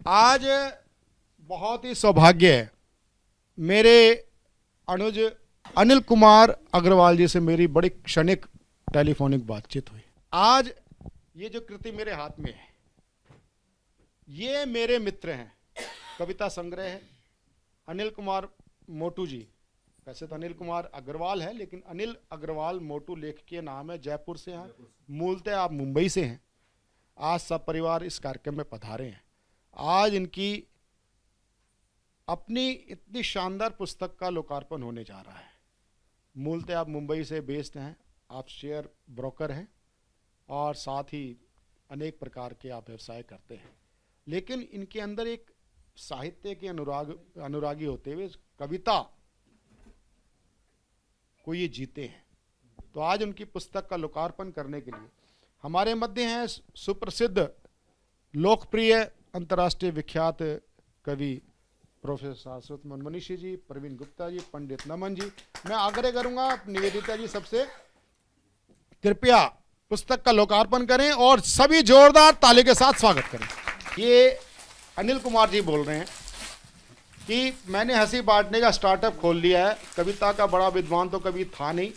आज बहुत ही सौभाग्य है, मेरे अनुज अनिल कुमार अग्रवाल जी से मेरी बड़ी क्षणिक टेलीफोनिक बातचीत हुई। आज ये जो कृति मेरे हाथ में है, ये मेरे मित्र हैं। कविता संग्रह है। अनिल कुमार मोटू जी, वैसे तो अनिल कुमार अग्रवाल है, लेकिन अनिल अग्रवाल मोटू लेखकीय नाम है। जयपुर से हैं, मूलतः आप मुंबई से हैं। आज सब परिवार इस कार्यक्रम में पधारे हैं। आज इनकी अपनी इतनी शानदार पुस्तक का लोकार्पण होने जा रहा है। मूलतः आप मुंबई से बेस्ड हैं, आप शेयर ब्रोकर हैं और साथ ही अनेक प्रकार के आप व्यवसाय करते हैं, लेकिन इनके अंदर एक साहित्य के अनुरागी होते हुए कविता को ये जीते हैं। तो आज उनकी पुस्तक का लोकार्पण करने के लिए हमारे मध्य हैं सुप्रसिद्ध, लोकप्रिय, अंतर्राष्ट्रीय विख्यात कवि प्रोफेसर शाश्वत मनमनीषी जी, प्रवीण गुप्ता जी, पंडित नमन जी। मैं आग्रह करूंगा निवेदिता जी सबसे, कृपया पुस्तक का लोकार्पण करें और सभी जोरदार ताली के साथ स्वागत करें। ये अनिल कुमार जी बोल रहे हैं कि मैंने हंसी बांटने का स्टार्टअप खोल लिया है। कविता का बड़ा विद्वान तो कभी था नहीं,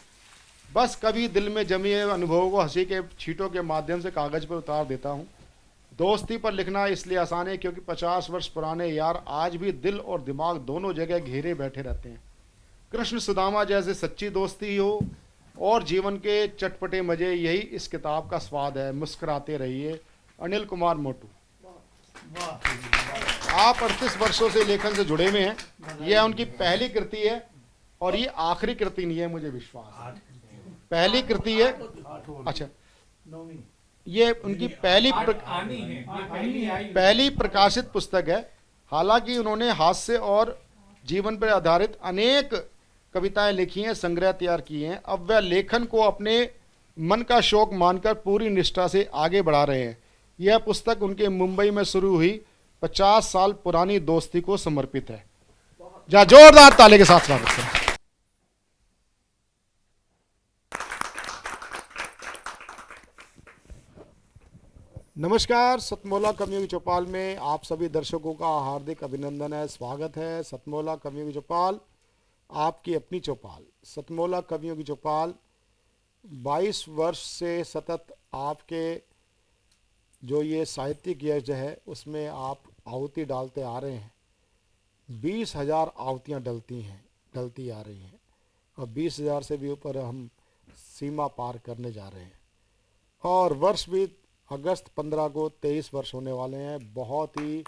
बस कभी दिल में जमी हुए अनुभवों को हंसी के छींटों के माध्यम से कागज पर उतार देता हूँ। दोस्ती पर लिखना इसलिए आसान है क्योंकि 50 वर्ष पुराने यार आज भी दिल और दिमाग दोनों जगह घेरे बैठे रहते हैं। कृष्ण सुदामा जैसे सच्ची दोस्ती हो और जीवन के चटपटे मजे, यही इस किताब का स्वाद है। मुस्कुराते रहिए। अनिल कुमार मोटू। आप 38 वर्षों से लेखन से जुड़े हुए हैं। यह उनकी पहली कृति है और ये आखिरी कृति नहीं है, मुझे विश्वास है। पहली कृति है। अच्छा, ये उनकी पहली प्रकाशित पुस्तक है। हालांकि उन्होंने हास्य और जीवन पर आधारित अनेक कविताएं लिखी हैं, संग्रह तैयार किए हैं। अब वह लेखन को अपने मन का शौक मानकर पूरी निष्ठा से आगे बढ़ा रहे हैं। यह पुस्तक उनके मुंबई में शुरू हुई 50 साल पुरानी दोस्ती को समर्पित है। जा जोरदार ताली के साथ स्वागत करें। नमस्कार, सतमोला कवियों की चौपाल में आप सभी दर्शकों का हार्दिक अभिनंदन है, स्वागत है। सतमोला कवियों की चौपाल आपकी अपनी चौपाल। सतमोला कवियों की चौपाल 22 वर्ष से सतत आपके जो ये साहित्यिक यज्ञ है उसमें आप आहुति डालते आ रहे हैं। 20,000 आहुतियाँ डलती आ रही हैं और 20,000 से भी ऊपर हम सीमा पार करने जा रहे हैं। और वर्ष भी अगस्त 15 को 23 वर्ष होने वाले हैं। बहुत ही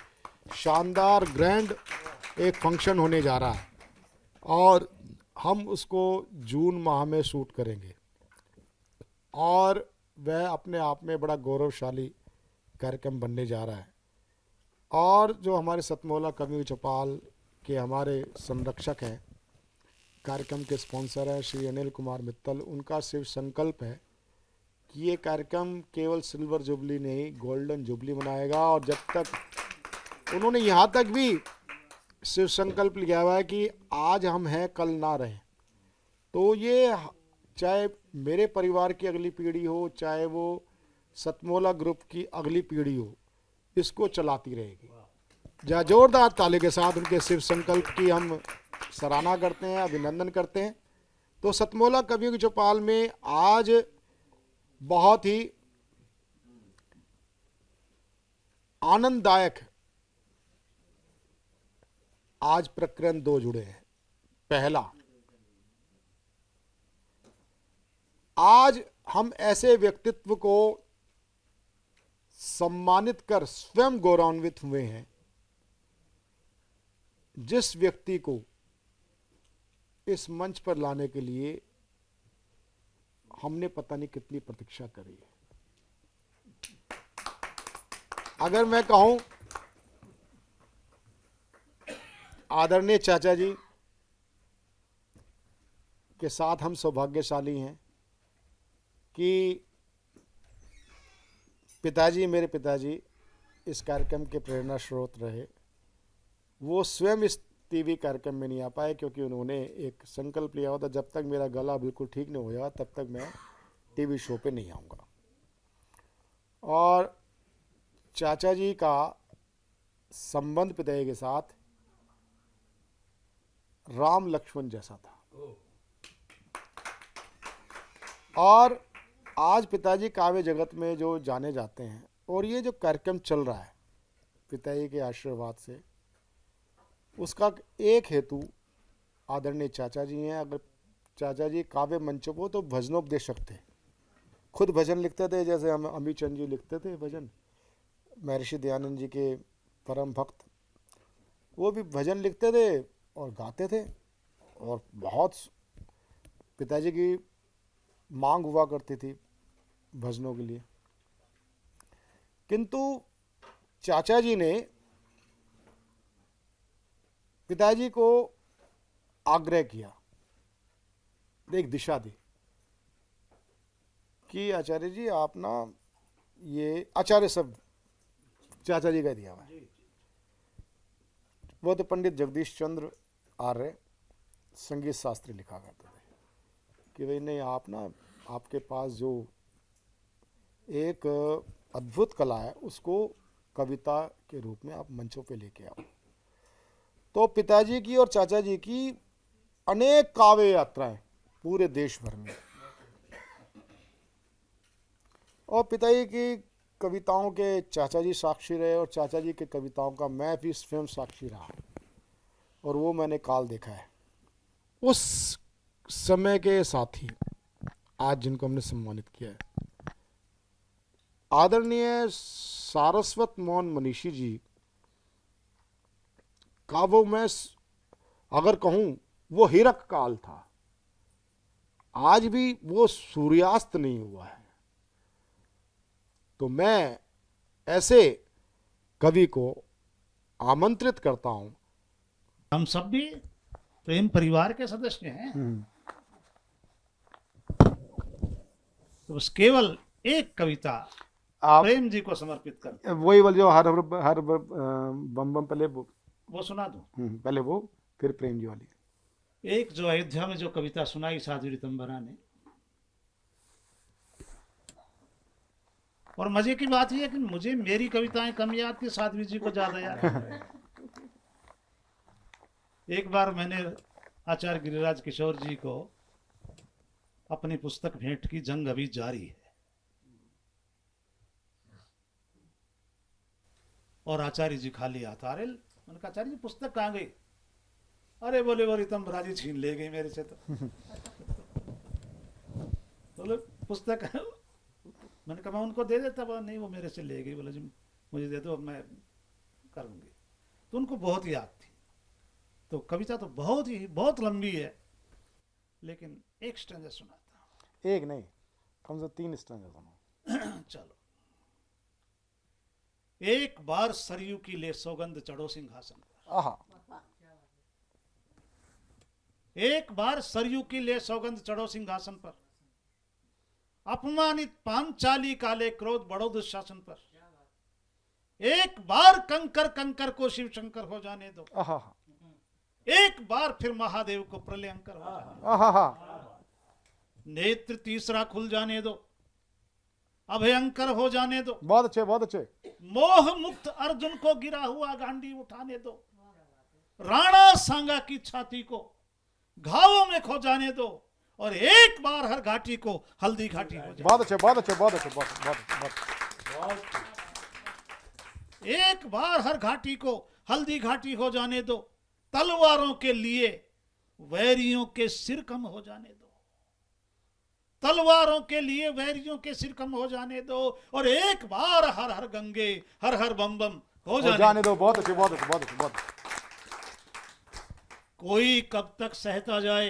शानदार ग्रैंड एक फंक्शन होने जा रहा है और हम उसको जून माह में शूट करेंगे और वह अपने आप में बड़ा गौरवशाली कार्यक्रम बनने जा रहा है। और जो हमारे सतमोला कवियों की चौपाल के हमारे संरक्षक हैं, कार्यक्रम के स्पॉन्सर हैं श्री अनिल कुमार मित्तल, उनका शिव संकल्प है कि ये कार्यक्रम केवल सिल्वर जुबली नहीं, गोल्डन जुबली मनाएगा। और जब तक उन्होंने यहाँ तक भी शिव संकल्प लिया हुआ है कि आज हम हैं कल ना रहें। तो ये चाहे मेरे परिवार की अगली पीढ़ी हो, चाहे वो सतमोला ग्रुप की अगली पीढ़ी हो, इसको चलाती रहेगी। जहाँ जोरदार ताली के साथ उनके शिव संकल्प की हम सराहना करते हैं, अभिनंदन करते हैं। तो सतमोला कवियों की चौपाल में आज बहुत ही आनंददायक आज प्रकरण 2 जुड़े हैं। पहला, आज हम ऐसे व्यक्तित्व को सम्मानित कर स्वयं गौरवान्वित हुए हैं जिस व्यक्ति को इस मंच पर लाने के लिए हमने पता नहीं कितनी प्रतीक्षा करी है। अगर मैं कहूं, आदरणीय चाचा जी के साथ हम सौभाग्यशाली हैं कि पिताजी, मेरे पिताजी इस कार्यक्रम के प्रेरणा स्रोत रहे। वो स्वयं इस टीवी कार्यक्रम में नहीं आ पाए क्योंकि उन्होंने एक संकल्प लिया हुआ था, जब तक मेरा गला बिल्कुल ठीक नहीं होगा तब तक मैं टीवी शो पे नहीं आऊँगा। और चाचा जी का संबंध पिताजी के साथ राम लक्ष्मण जैसा था। और आज पिताजी काव्य जगत में जो जाने जाते हैं, और ये जो कार्यक्रम चल रहा है पिताजी के आशीर्वाद से, उसका एक हेतु आदरणीय चाचा जी हैं। अगर चाचा जी काव्य मंचों को तो भजनोपदेशक थे, खुद भजन लिखते थे, जैसे हम अमी चंद जी लिखते थे भजन, महर्षि दयानंद जी के परम भक्त, वो भी भजन लिखते थे और गाते थे, और बहुत पिताजी की मांग हुआ करती थी भजनों के लिए। किंतु चाचा जी ने पिताजी को आग्रह किया, एक दिशा दी कि आचार्य जी आप ना, ये आचार्य शब्द चाचा जी का दिया हुआ है, वो तो पंडित जगदीश चंद्र आर्य संगीत शास्त्री लिखा करते थे कि भाई नहीं, आप ना, आपके पास जो एक अद्भुत कला है उसको कविता के रूप में आप मंचों पे लेके आओ। तो पिताजी की और चाचा जी की अनेक काव्य यात्राएं पूरे देश भर में, और पिताजी की कविताओं के चाचा जी साक्षी रहे, और चाचा जी के कविताओं का मैं भी स्वयं साक्षी रहा, और वो मैंने काल देखा है। उस समय के साथी आज जिनको हमने सम्मानित किया है, आदरणीय सारस्वत मोहन मनीषी जी का वो, मैं अगर कहूं, वो हिरक काल था। आज भी वो सूर्यास्त नहीं हुआ है। तो मैं ऐसे कवि को आमंत्रित करता हूं। हम सब भी प्रेम परिवार के सदस्य हैं, तो बस केवल एक कविता आप प्रेम जी को समर्पित कर, वही वाली जो हर बम बम, पहले वो सुना दूं। पहले वो, फिर प्रेम जी वाली। एक जो अयोध्या में जो कविता सुनाई साध्वी रितंबरा ने, और मजे की बात यह है कि मुझे मेरी कविताएं कम याद थी, साध्वी जी को ज्यादा याद। एक बार मैंने आचार्य गिरिराज किशोर जी को अपनी पुस्तक भेंट की, जंग अभी जारी है, और आचार्य जी खाली हाथ आ रहे। मैंने कहा आचार्य जी पुस्तक कहाँ गई? अरे बोले वो रितंबरा जी छीन ले गई मेरे से। तो बोले पुस्तक मैंने कहा मैं उनको दे देता। बोला नहीं, वो मेरे से ले गई। बोला जी मुझे दे दो, मैं करूंगी। तो उनको बहुत याद थी। तो कविता तो बहुत लंबी है, लेकिन एक स्टैंजा सुनाता हूं। एक नहीं, कम से 3 स्टैंजा सुनो। चलो। एक बार सरयू की ले सौगंध चढ़ो सिंहासन पर। आहा, एक बार सरयू की ले सौगंध चढ़ो सिंहासन पर, अपमानित पांचाली काले क्रोध बढ़ो दुशासन पर। एक बार कंकर कंकर को शिव शंकर हो जाने दो, आहा, एक बार फिर महादेव को प्रलयंकर हो जाने दो। आहा, नेत्र तीसरा खुल जाने दो, अभयंकर हो जाने दो। बहुत अच्छे, बहुत अच्छे। मोह मुक्त अर्जुन को गिरा हुआ गांडी उठाने दो, राणा सांगा की छाती को घावों में खो जाने दो, और एक बार हर घाटी को हल्दी घाटी हो जाए। बहुत अच्छे, बहुत अच्छे, बहुत अच्छे, बहुत। एक बार हर घाटी को हल्दी घाटी हो जाने दो, तलवारों के लिए वैरियों के सिर कम हो जाने दो, तलवारों के लिए वैरियों के सिर कम हो जाने दो, और एक बार हर हर गंगे हर हर बम बम हो जाने दो। बहुत अच्छे, बहुत अच्छे, बहुत अच्छे, बहुत अच्छे। कोई कब तक सहता जाए,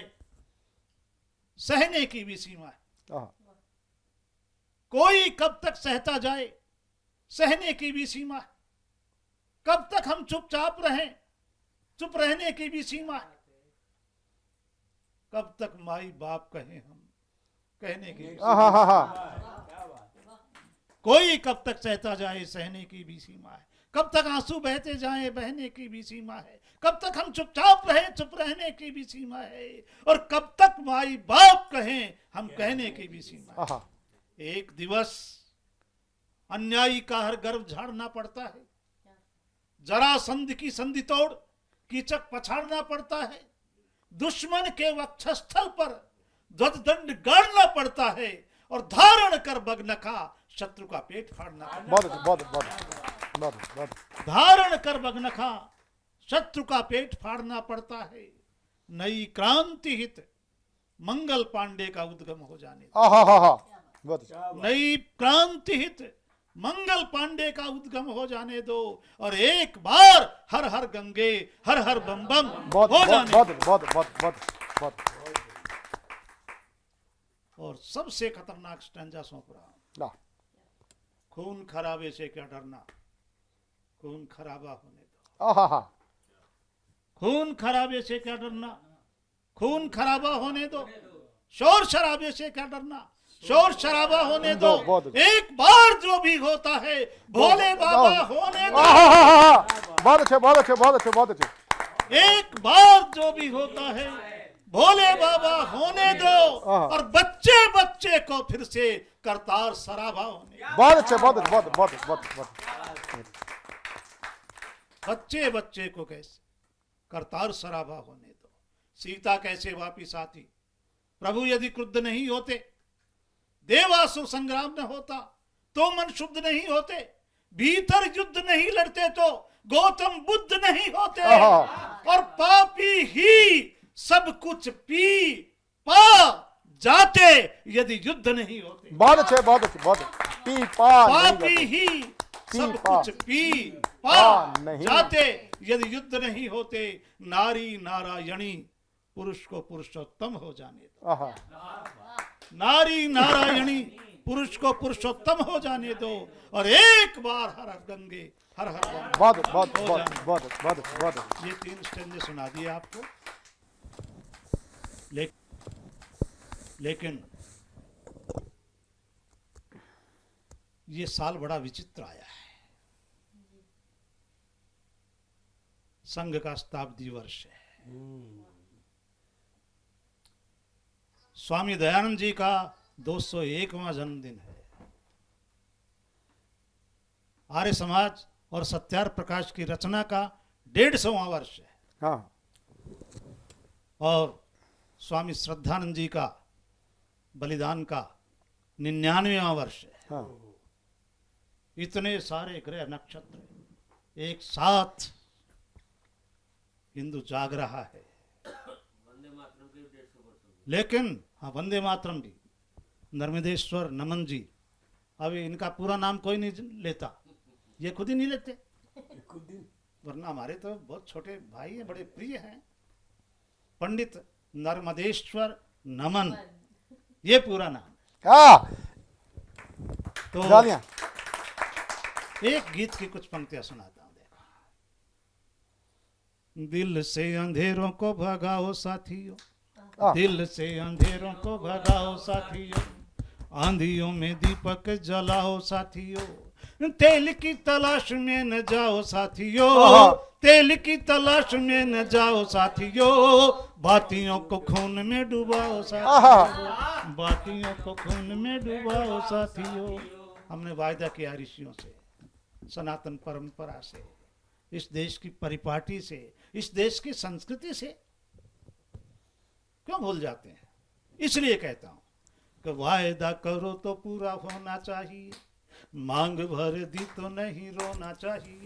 सहने की भी सीमा है। कोई कब तक सहता जाए, सहने की भी सीमा है। कब तक हम चुपचाप रहें, चुप रहने की भी सीमा है। कब तक माई बाप कहें हम, कहने की भी सीमा है। कोई कब तक सहता जाए, सहने की भी सीमा है। कब तक आंसू बहते जाएं, बहने की भी सीमा है। कब तक हम चुपचाप रहें, चुप रहने की भी सीमा है। और कब तक माई बाप कहें, हम कहने की भी सीमा है। एक दिवस अन्यायी का हर गर्व झाड़ना पड़ता है, जरासंध की संधि तोड़ कीचक पछाड़ना पड़ता है, दुश्मन के वक्षस्थल पर ध्वजदंड गाड़ना पड़ता है और धारण कर बगनखा शत्रु का पेट फाड़ना पड़ता है। बहुत धारण कर बगनखा शत्रु का पेट फाड़ना पड़ता है। नई क्रांति हित मंगल पांडे का उद्गम हो जाने दो। नई क्रांति हित मंगल पांडे का उद्गम हो जाने दो और एक बार हर हर गंगे हर हर बम बम हो जाने दो। और सबसे खतरनाक स्टैंजा सौंप रहा हूं। खून खराबे से क्या डरना, खून खराबा होने दो। खून खराबे से क्या डरना, खून खराबा होने दो। शोर शराबे से क्या डरना, शोर शराबा होने दो। एक बार जो भी होता है भोले बाबा होने दो। बहुत अच्छे। एक बार जो भी होता है भोले बाबा होने दो और बच्चे बच्चे को फिर से करतार सराबा होने दो। बच्चे बच्चे को कैसे करतार सराबा होने दो। सीता कैसे वापिस आती, प्रभु यदि क्रुद्ध नहीं होते, देवासुर संग्राम न होता तो मन शुद्ध नहीं होते, भीतर युद्ध नहीं लड़ते तो गौतम बुद्ध नहीं होते, और पापी ही सब कुछ पी पा जाते यदि युद्ध नहीं होते। पापी ही सब कुछ पी पा जाते यदि युद्ध नहीं होते। नारी नारायणी पुरुष को पुरुषोत्तम हो जाने दो। नारी नारायणी पुरुष को पुरुषोत्तम हो जाने दो और एक बार हर हर गंगे हर हर गंगे। ये 3 स्टेंजे सुना दिए आपको। लेकिन ये साल बड़ा विचित्र आया है। संघ का शताब्दी वर्ष है। स्वामी दयानंद जी का 201वां जन्मदिन है। आर्य समाज और सत्यार्थ प्रकाश की रचना का 150वां वर्ष है। और स्वामी श्रद्धानंद जी का बलिदान का 99वां वर्ष है। इतने सारे ग्रह नक्षत्र एक साथ हिंदू जाग रहा है। लेकिन हाँ, वंदे मातरम भी, नर्मदेश्वर नमन जी, अभी इनका पूरा नाम कोई नहीं लेता, ये खुद ही नहीं लेते, वरना हमारे तो बहुत छोटे भाई हैं, बड़े प्रिय हैं। पंडित नर्मदेश्वर नमन, ये पूरा नाम। तो एक गीत की कुछ पंक्तियां सुनाता हूं। देखो, दिल से अंधेरों को भगाओ साथियों, दिल से अंधेरों को भगाओ साथियों, आंधियों में दीपक जलाओ साथियों, तेल की तलाश में न जाओ साथियों, तेल की तलाश में न जाओ साथियों, बातियों को खून में डुबाओ साथियों, बातियों को खून में डुबाओ साथियों। हमने वायदा किया ऋषियों से, सनातन परंपरा से, इस देश की परिपाटी से, इस देश की संस्कृति से क्यों भूल जाते हैं? इसलिए कहता हूं कि वायदा करो तो पूरा होना चाहिए, मांग भर दी तो नहीं रोना चाहिए।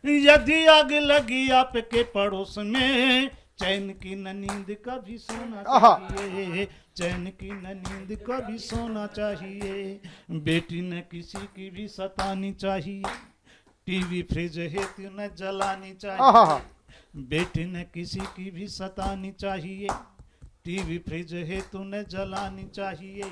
यदि आग लगी आपके पड़ोस में, चैन की न नींद कभी सोना चाहिए, चैन की न नींद कभी सोना चाहिए। बेटी न किसी की भी सतानी चाहिए, टीवी फ्रिज हेतु न जलानी चाहिए, बेटी न किसी की भी सतानी चाहिए, टीवी फ्रिज हेतु न जलानी चाहिए।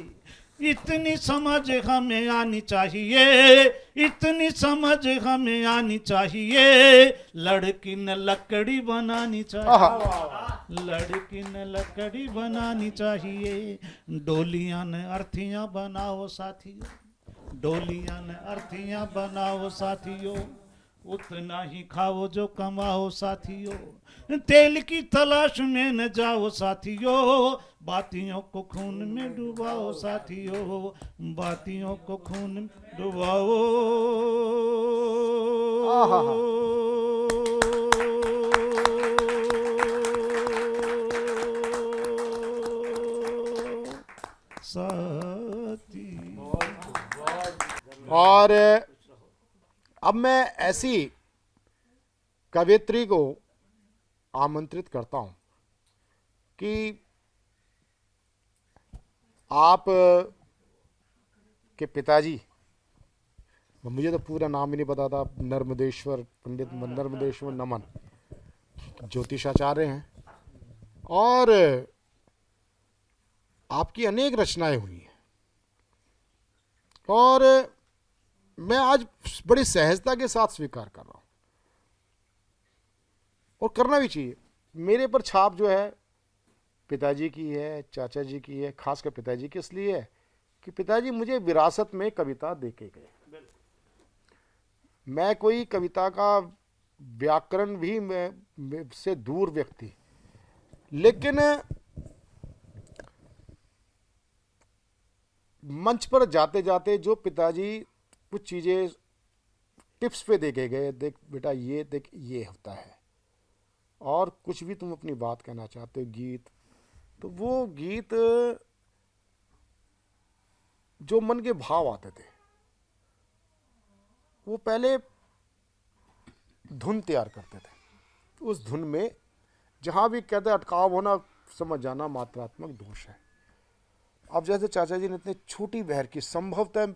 इतनी समझ हमें आनी चाहिए, इतनी समझ हमें आनी चाहिए, लड़की न लकड़ी बनानी चाहिए, लड़की न लकड़ी बनानी चाहिए। डोलियां न अर्थियां बनाओ साथियों, डोलियां न अर्थियां बनाओ साथियों, उतना ही खाओ जो कमाओ साथियों, तेल की तलाश में न जाओ साथियों, बातियों को खून में डुबाओ साथियों, बातियों को खून में डुबाओ और अब मैं ऐसी कवियत्री को आमंत्रित करता हूं कि आप के पिताजी, मुझे तो पूरा नाम ही नहीं पता था, नर्मदेश्वर, पंडित नर्मदेश्वर नमन ज्योतिषाचार्य हैं और आपकी अनेक रचनाएं हुई हैं और मैं आज बड़ी सहजता के साथ स्वीकार कर रहा हूं और करना भी चाहिए। मेरे पर छाप जो है पिताजी की है, चाचा जी की है, खासकर पिताजी की इसलिए है कि पिताजी मुझे विरासत में कविता देके गए। मैं कोई कविता का व्याकरण भी मैं से दूर व्यक्ति, लेकिन मंच पर जाते जाते जो पिताजी कुछ चीज़ें टिप्स पे देके गए, देख बेटा ये देख ये होता है, और कुछ भी तुम अपनी बात कहना चाहते हो गीत, तो वो गीत जो मन के भाव आते थे वो पहले धुन तैयार करते थे। उस धुन में जहाँ भी कहते अटकाव होना समझ जाना मात्रात्मक दोष है। अब जैसे चाचा जी ने इतनी छोटी बहर की, संभवतः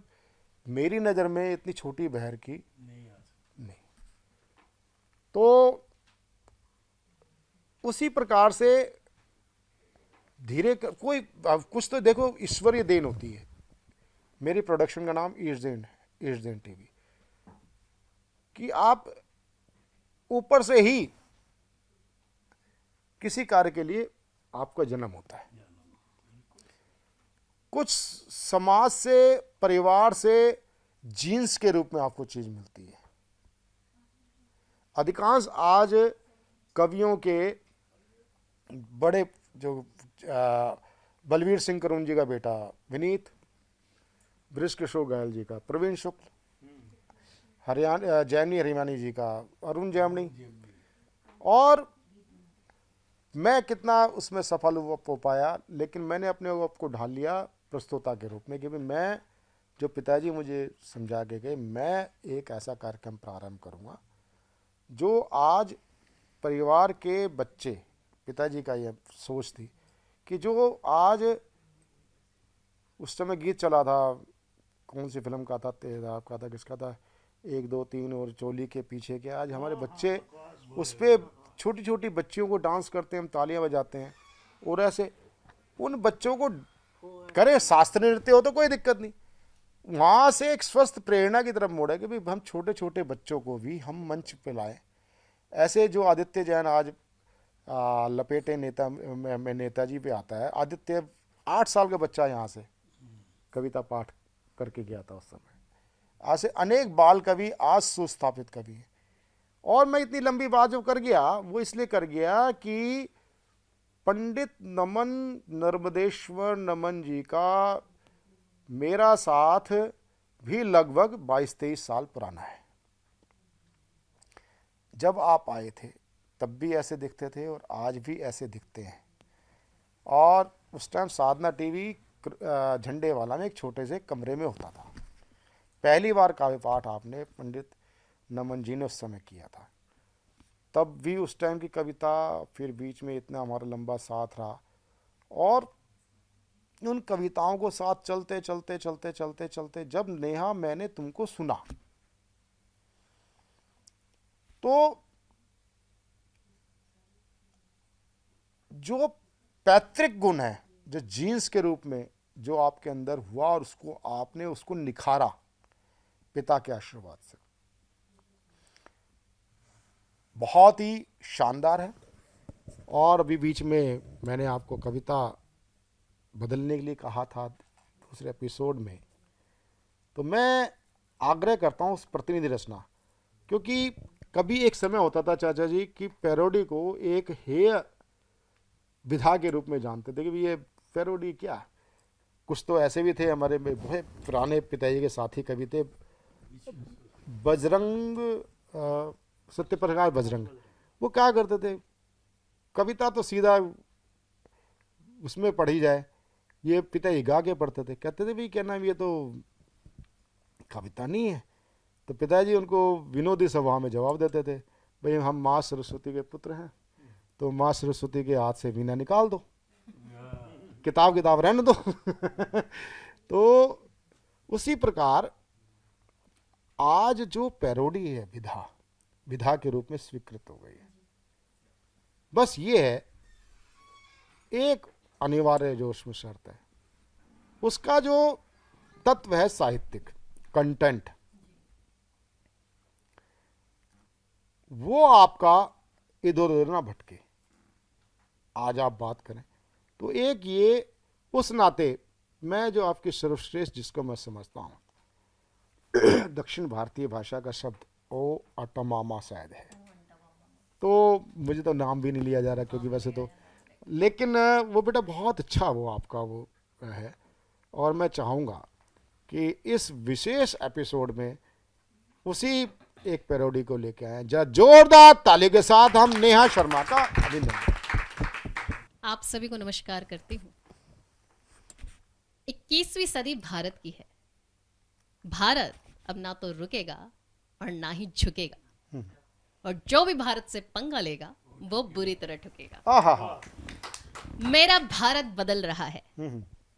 मेरी नज़र में इतनी छोटी बहर की नहीं, तो उसी प्रकार से धीरे कोई कुछ तो देखो ईश्वरीय देन होती है। मेरी प्रोडक्शन का नाम ईशदेन है, ईशदेन टीवी, कि आप ऊपर से ही किसी कार्य के लिए आपका जन्म होता है। कुछ समाज से, परिवार से जीन्स के रूप में आपको चीज मिलती है। अधिकांश आज कवियों के बड़े जो बलवीर सिंह करुण जी का बेटा विनीत, बृज किशोर घायल जी का प्रवीण शुक्ल, हरियाणा जैमिनी हरियाणी जी का अरुण जैमिनी, और मैं कितना उसमें सफल हो पाया, लेकिन मैंने अपने आप को ढाल लिया प्रस्तुता के रूप में कि मैं जो पिताजी मुझे समझा के गए, मैं एक ऐसा कार्यक्रम प्रारंभ करूंगा जो आज परिवार के बच्चे, पिताजी का यह सोच थी कि जो आज उस समय गीत चला था, कौन सी फिल्म का था, तेजाब का था, किसका था, 1 2 3 और चोली के पीछे के, आज हमारे बच्चे उस पर छोटी छोटी बच्चियों को डांस करते हैं, हम तालियां बजाते हैं, और ऐसे उन बच्चों को करें शास्त्रीय नृत्य हो तो कोई दिक्कत नहीं, वहाँ से एक स्वस्थ प्रेरणा की तरफ मोड़ा कि भाई हम छोटे छोटे बच्चों को भी हम मंच पे लाएं। ऐसे जो आदित्य जैन आज लपेटे नेता में नेताजी पे आता है, आदित्य 8 साल का बच्चा यहाँ से कविता पाठ करके गया था उस समय। ऐसे अनेक बाल कवि आज सुस्थापित कवि हैं। और मैं इतनी लंबी बात जो कर गया वो इसलिए कर गया कि पंडित नमन नर्मदेश्वर नमन जी का मेरा साथ भी लगभग 22-23 साल पुराना है। जब आप आए थे तब भी ऐसे दिखते थे और आज भी ऐसे दिखते हैं। और उस टाइम साधना टीवी झंडे वाला में एक छोटे से कमरे में होता था। पहली बार काव्य पाठ आपने पंडित नमन जी ने उस समय किया था। तब भी उस टाइम की कविता, फिर बीच में इतना हमारा लंबा साथ रहा, और उन कविताओं को साथ चलते चलते चलते चलते चलते जब नेहा मैंने तुमको सुना, तो जो पैतृक गुण है, जो जीन्स के रूप में जो आपके अंदर हुआ और उसको आपने उसको निखारा पिता के आशीर्वाद से, बहुत ही शानदार है। और अभी बीच में मैंने आपको कविता बदलने के लिए कहा था दूसरे एपिसोड में, तो मैं आग्रह करता हूँ उस प्रतिनिधि रचना, क्योंकि कभी एक समय होता था चाचा जी कि पैरोडी को एक हेय विधा के रूप में जानते थे कि ये पैरोडी क्या है। कुछ तो ऐसे भी थे हमारे पुराने पिताजी के साथी कवि थे, बजरंग सत्यप्रकाश बजरंग, वो क्या करते थे, कविता तो सीधा उसमें पढ़ी जाए, ये पिताजी गा के पढ़ते थे। कहते थे भाई क्या नाम, ये तो कविता नहीं है। तो पिताजी उनको विनोदी सभा में जवाब देते थे, भाई हम माँ सरस्वती के पुत्र हैं, तो माँ सरस्वती के हाथ से वीणा निकाल दो, किताब रहने दो। तो उसी प्रकार आज जो पैरोडी है विधा के रूप में स्वीकृत हो गई है। बस ये है, एक अनिवार्य जो उसमें शर्त है, उसका जो तत्व है साहित्यिक कंटेंट, वो आपका इधर उधर ना भटके। आज आप बात करें तो एक ये उस नाते मैं जो आपकी सर्वश्रेष्ठ जिसको मैं समझता हूँ दक्षिण भारतीय भाषा का शब्द ओ अटमामा शायद है, तो मुझे तो नाम भी नहीं लिया जा रहा क्योंकि वैसे तो, लेकिन वो बेटा बहुत अच्छा वो आपका वो है। और मैं चाहूँगा कि इस विशेष एपिसोड में उसी एक पैरोडी को लेके आए। जोरदार ताली के साथ हम नेहा शर्मा का अभिनंदन। आप सभी को नमस्कार करती हूँ। 21वीं सदी भारत की है। भारत अब ना तो रुकेगा और ना ही झुकेगा, और जो भी भारत से पंगा लेगा वो बुरी तरह ठुकेगा। मेरा भारत बदल रहा है,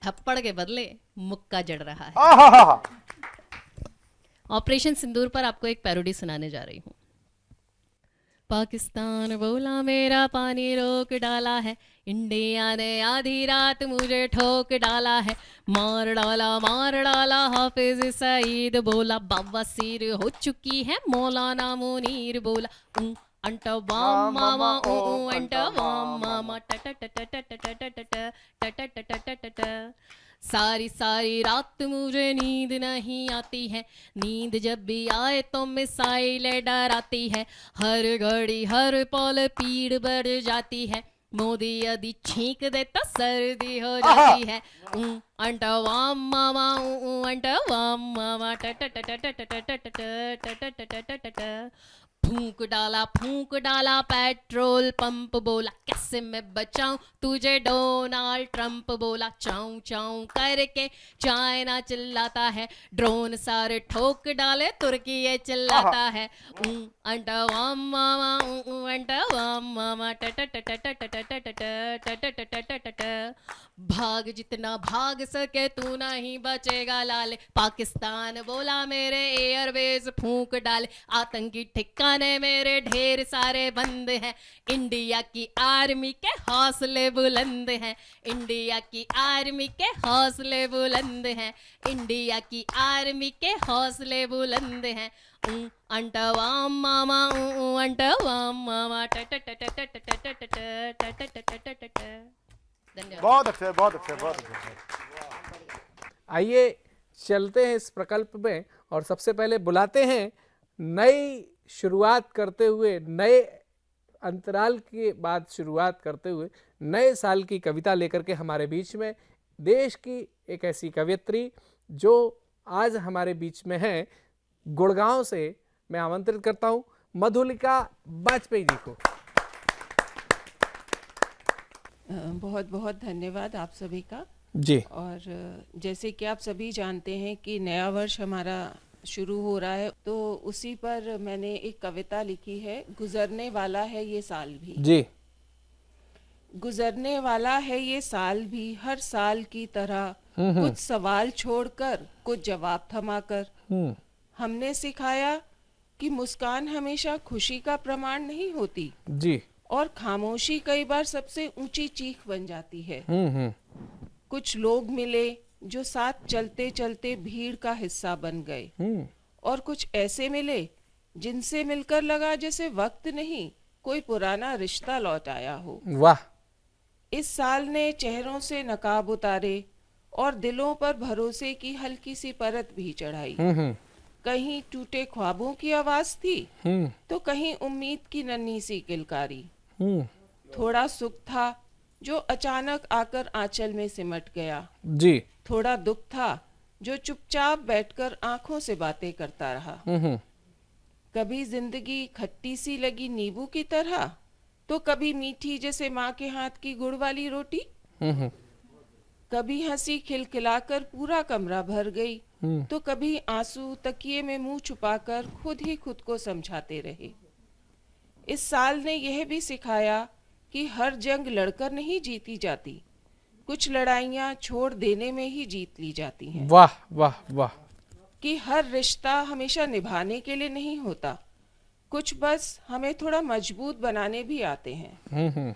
थप्पड़ के बदले मुक्का जड़ रहा है। ऑपरेशन सिंदूर पर आपको एक पैरोडी सुनाने जा रही हूँ। पाकिस्तान बोला मेरा पानी रोक डाला है, इंडिया ने आधी रात मुझे ठोक डाला है, मार डाला हाफिज सईद बोला, बवासीर हो चुकी है मौलाना मुनीर बोला, अंटा वाम मामा अंटा वाम मामा सारी रात मुझे नींद नहीं आती है, नींद जब भी आए तो मिसाइल डराती है, हर घड़ी हर पल पीड़ बढ़ जाती है, मोदी यदि छींक दे तो सर्दी हो जाती है, अंटा वाम मामा अंटा वाम मामा फूंक डाला पेट्रोल पंप बोला, कैसे मैं बचाऊं तुझे डोनाल्ड ट्रंप बोला, चाऊ चाऊ करके चाइना चिल्लाता है, ड्रोन सारे ठोक डाले तुर्की ये चिल्लाता है, अंटा वाम मामा अंटा वाम मामा भाग जितना भाग सके तू नहीं बचेगा लाले, पाकिस्तान बोला मेरे एयरवेज फूंक डाले, आतंकी ठिकाने मेरे ढेर सारे बंद हैं, इंडिया की आर्मी के हौसले बुलंद हैं, इंडिया की आर्मी के हौसले बुलंद हैं, इंडिया की आर्मी के हौसले बुलंद हैं, अंटा वाम मामा अंटा वाम मामा धन्यवाद। बहुत अच्छे बहुत अच्छे बहुत अच्छे। आइए चलते हैं इस प्रकल्प में और सबसे पहले बुलाते हैं नई शुरुआत करते हुए, नए अंतराल के बाद शुरुआत करते हुए नए साल की कविता लेकर के हमारे बीच में देश की एक ऐसी कवयित्री जो आज हमारे बीच में है, गुड़गांव से मैं आमंत्रित करता हूं मधुलिका वाजपेयी जी को। बहुत बहुत धन्यवाद आप सभी का जी। और जैसे कि आप सभी जानते हैं कि नया वर्ष हमारा शुरू हो रहा है, तो उसी पर मैंने एक कविता लिखी है, गुजरने वाला है ये साल भी। जी। गुजरने वाला है ये साल भी, हर साल की तरह, कुछ सवाल छोड़कर कुछ जवाब थमाकर, हमने सिखाया कि मुस्कान हमेशा खुशी का प्रमाण नहीं होती जी। और खामोशी कई बार सबसे ऊंची चीख बन जाती है। कुछ लोग मिले जो साथ चलते चलते भीड़ का हिस्सा बन गए, और कुछ ऐसे मिले जिनसे मिलकर लगा जैसे वक्त नहीं कोई पुराना रिश्ता लौट आया हो। वाह। इस साल ने चेहरों से नकाब उतारे और दिलों पर भरोसे की हल्की सी परत भी चढ़ाई। कहीं टूटे ख्वाबों की आवाज थी तो कहीं उम्मीद की नन्ही सी किलकारी। थोड़ा सुख था जो अचानक आकर आंचल में सिमट गया जी। थोड़ा दुख था जो चुपचाप बैठकर आंखों से बातें करता रहा। कभी जिंदगी खट्टी सी लगी नींबू की तरह तो कभी मीठी जैसे माँ के हाथ की गुड़ वाली रोटी। कभी हंसी खिलखिलाकर पूरा कमरा भर गई तो कभी आंसू तकिए में मुंह छुपाकर खुद ही खुद को समझाते रहे। इस साल ने यह भी सिखाया कि हर जंग लड़कर नहीं जीती जाती, कुछ लड़ाइयाँ छोड़ देने में ही जीत ली जाती हैं। वाह वाह वाह। कि हर रिश्ता हमेशा निभाने के लिए नहीं होता, कुछ बस हमें थोड़ा मजबूत बनाने भी आते हैं।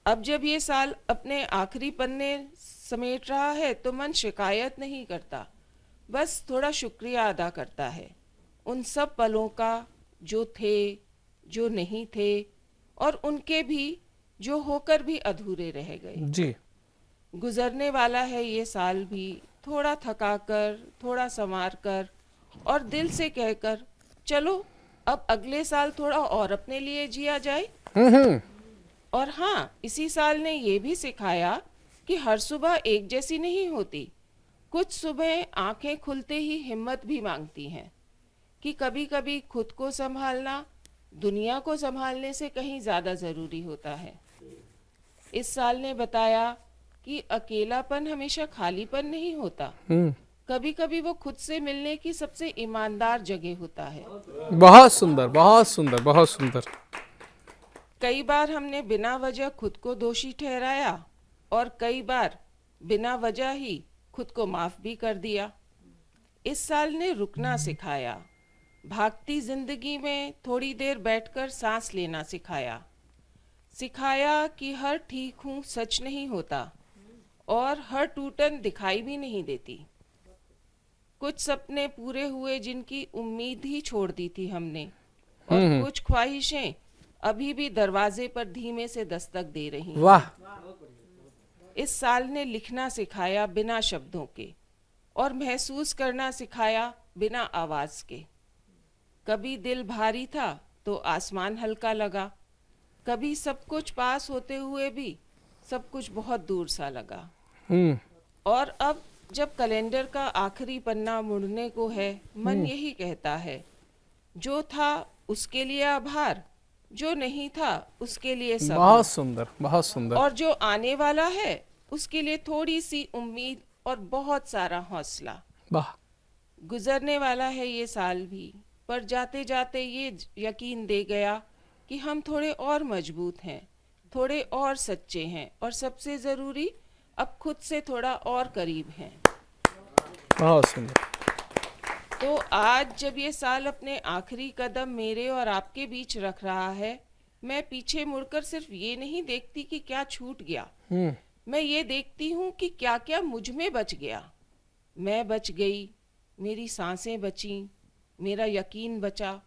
अब जब ये साल अपने आखिरी पन्ने समेट रहा है तो मन शिकायत नहीं करता, बस थोड़ा शुक्रिया अदा करता है उन सब पलों का जो थे, जो नहीं थे, और उनके भी जो होकर भी अधूरे रह गए। जी। गुजरने वाला है ये साल भी, थोड़ा थकाकर, थोड़ा संवार कर और दिल से कहकर चलो अब अगले साल थोड़ा और अपने लिए जिया जाए। और हाँ, इसी साल ने ये भी सिखाया कि हर सुबह एक जैसी नहीं होती, कुछ सुबह आंखें खुलते ही हिम्मत भी मांगती हैं कि कभी कभी खुद को संभालना दुनिया को संभालने से कहीं ज्यादा जरूरी होता है। इस साल ने बताया कि अकेलापन हमेशा खालीपन नहीं होता, कभी कभी वो खुद से मिलने की सबसे ईमानदार जगह होता है। बहुत सुंदर, बहुत सुंदर, बहुत सुंदर। कई बार हमने बिना वजह खुद को दोषी ठहराया और कई बार बिना वजह ही खुद को माफ भी कर दिया। इस साल ने रुकना सिखाया, भागती जिंदगी में थोड़ी देर बैठकर सांस लेना सिखाया। सिखाया कि हर ठीक हूँ सच नहीं होता और हर टूटन दिखाई भी नहीं देती। कुछ सपने पूरे हुए जिनकी उम्मीद ही छोड़ दी थी हमने, और कुछ ख्वाहिशें अभी भी दरवाजे पर धीमे से दस्तक दे रही हैं। वाह। इस साल ने लिखना सिखाया बिना शब्दों के और महसूस करना सिखाया बिना आवाज के। कभी दिल भारी था तो आसमान हल्का लगा, कभी सब कुछ पास होते हुए भी सब कुछ बहुत दूर सा लगा। और अब जब कैलेंडर का आखिरी पन्ना मुड़ने को है, मन यही कहता है जो था उसके लिए आभार, जो नहीं था उसके लिए सब्र, बहुत सुंदर, बहुत सुंदर। और जो आने वाला है उसके लिए थोड़ी सी उम्मीद और बहुत सारा हौसला। वाह। गुजरने वाला है ये साल भी, पर जाते जाते ये यकीन दे गया कि हम थोड़े और मजबूत हैं, थोड़े और सच्चे हैं, और सबसे जरूरी अब खुद से थोड़ा और करीब हैं। बहुत सुंदर। तो आज जब ये साल अपने आखिरी कदम मेरे और आपके बीच रख रहा है, मैं पीछे मुड़कर सिर्फ ये नहीं देखती कि क्या छूट गया, मैं ये देखती हूँ कि क्या क्या मुझ में बच गया। मैं बच गई, मेरी सांसें बची, मेरा यकीन बचा,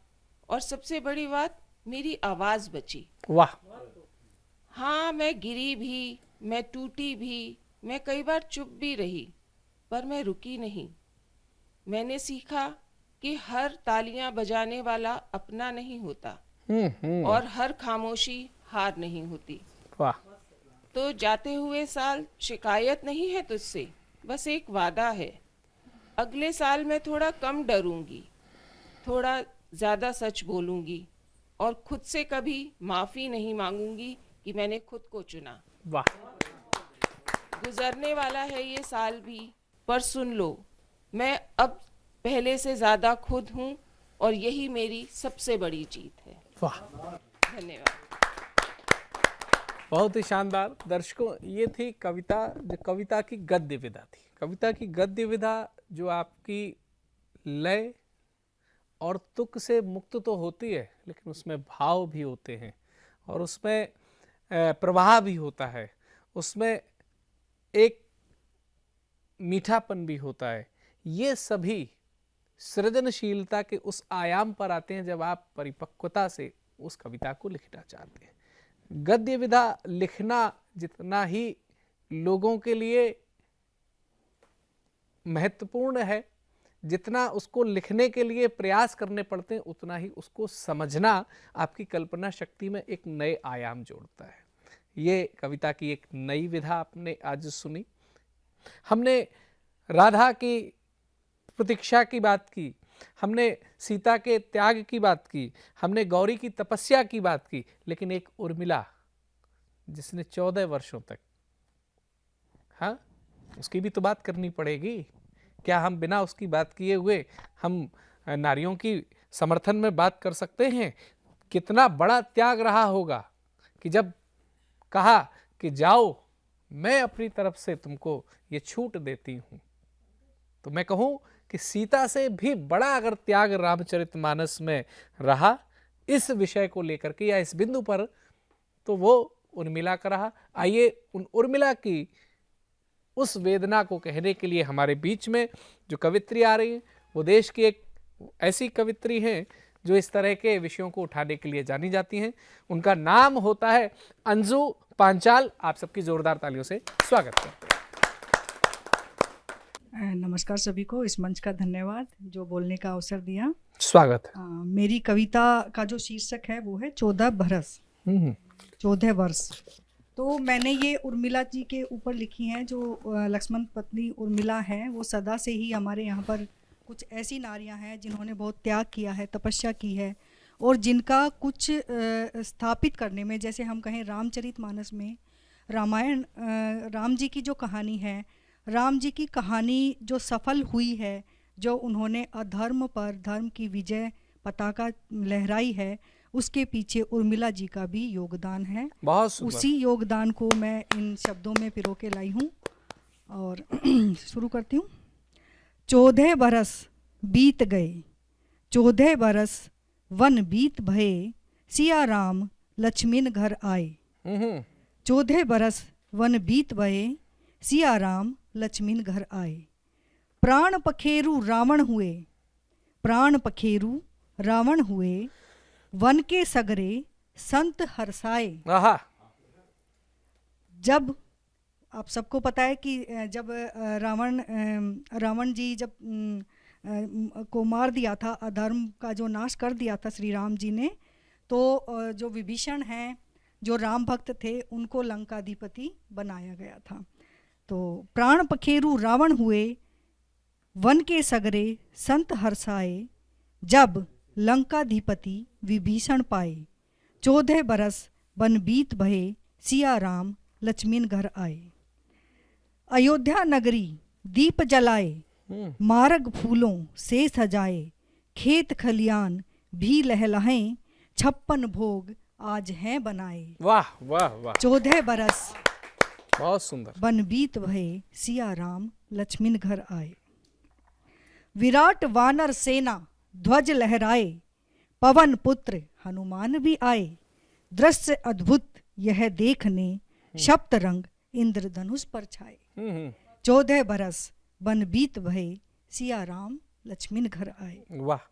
और सबसे बड़ी बात मेरी आवाज बची। वाह। हाँ, मैं गिरी भी, मैं टूटी भी, मैं कई बार चुप भी रही, पर मैं रुकी नहीं। मैंने सीखा कि हर तालियां बजाने वाला अपना नहीं होता, और हर खामोशी हार नहीं होती। वाह। तो जाते हुए साल शिकायत नहीं है तुझसे, बस एक वादा है। अगले साल मैं थोड़ा कम डरूंगी, थोड़ा ज्यादा सच बोलूंगी, और खुद से कभी माफी नहीं मांगूंगी कि मैंने खुद को चुना। वाह। गुजरने वाला है ये साल भी, पर सुन लो, मैं अब पहले से ज्यादा खुद हूँ, और यही मेरी सबसे बड़ी जीत है। वाह। धन्यवाद। बहुत ही शानदार। दर्शकों, ये थी कविता, जो कविता की गद्य विधा थी। कविता की गद्य विधा जो आपकी लय और तुक से मुक्त तो होती है, लेकिन उसमें भाव भी होते हैं, और उसमें प्रवाह भी होता है, उसमें एक मीठापन भी होता है। ये सभी सृजनशीलता के उस आयाम पर आते हैं जब आप परिपक्वता से उस कविता को लिखना चाहते हैं। गद्य विधा लिखना जितना ही लोगों के लिए महत्वपूर्ण है, जितना उसको लिखने के लिए प्रयास करने पड़ते हैं, उतना ही उसको समझना आपकी कल्पना शक्ति में एक नए आयाम जोड़ता है। ये कविता की एक नई विधा आपने आज सुनी। हमने राधा की प्रतीक्षा की बात की, हमने सीता के त्याग की बात की, हमने गौरी की तपस्या की बात की, लेकिन एक उर्मिला जिसने 14 वर्षों तक, हाँ, उसकी भी तो बात करनी पड़ेगी क्या हम बिना उसकी बात किए हुए हम नारियों की समर्थन में बात कर सकते हैं? कितना बड़ा त्याग रहा होगा कि जब कहा कि जाओ, मैं अपनी तरफ से तुमको ये छूट देती हूँ। तो मैं कहूँ कि सीता से भी बड़ा अगर त्याग रामचरितमानस में रहा इस विषय को लेकर के या इस बिंदु पर, तो वो उर्मिला का रहा। आइए उन उर्मिला की उस वेदना को कहने के लिए हमारे बीच में जो कवित्री आ रही है, वो देश की एक ऐसी कवित्री हैं जो इस तरह के विषयों को उठाने के लिए जानी जाती हैं। उनका नाम होता है अंजू पांचाल। आप सबकी जोरदार तालियों से स्वागत करते हैं। नमस्कार सभी को, इस मंच का धन्यवाद जो बोलने का अवसर दिया। स्वागत है। मेरी कविता का जो शीर्षक है वो है 14 बरस, 14 वर्ष। तो मैंने ये उर्मिला जी के ऊपर लिखी हैं। जो लक्ष्मण पत्नी उर्मिला है वो सदा से ही हमारे यहाँ पर कुछ ऐसी नारियाँ हैं जिन्होंने बहुत त्याग किया है, तपस्या की है, और जिनका कुछ स्थापित करने में, जैसे हम कहें रामचरितमानस में रामायण, राम जी की जो कहानी है, राम जी की कहानी जो सफल हुई है, जो उन्होंने अधर्म पर धर्म की विजय पताका लहराई है, उसके पीछे उर्मिला जी का भी योगदान है। बहुत सुंदर। उसी योगदान को मैं इन शब्दों में पिरो के लाई हूँ और शुरू करती हूँ। 14 बरस बीत गए, 14 बरस वन बीत भये, सिया राम लक्ष्मण घर आए। 14 बरस वन बीत भये, सिया राम लक्ष्मण घर आए। प्राण पखेरु रावण हुए, प्राण पखेरु रावण हुए, वन के सगरे संत हर्षाए। आहा। जब आप सबको पता है कि जब रावण जी जब को मार दिया था, अधर्म का जो नाश कर दिया था श्री राम जी ने, तो जो विभीषण हैं, जो राम भक्त थे, उनको लंकाधिपति बनाया गया था। तो प्राण पखेरु रावण हुए, वन के सगरे संत हर्षाए, जब लंकाधिपति विभीषण पाए। 14 बरस वन बीत भये, सिया राम लक्ष्मण घर आए। अयोध्या नगरी दीप जलाए, मार्ग फूलों से सजाए, खेत खलियान भी लहलहाएं, 56 भोग आज हैं बनाए। वाह वाह वाह। 14 बरस बहुत सुंदर। वन बीत भये, सिया राम लक्ष्मण घर आए। विराट वानर सेना ध्वज लहराए, पवन पुत्र हनुमान भी आए। दृश्य अद्भुत यह देखने, सप्त रंग इंद्रधनुष पर छाए। 14 बरस वन बीत भये, सिया राम लक्ष्मण घर आए। वाह।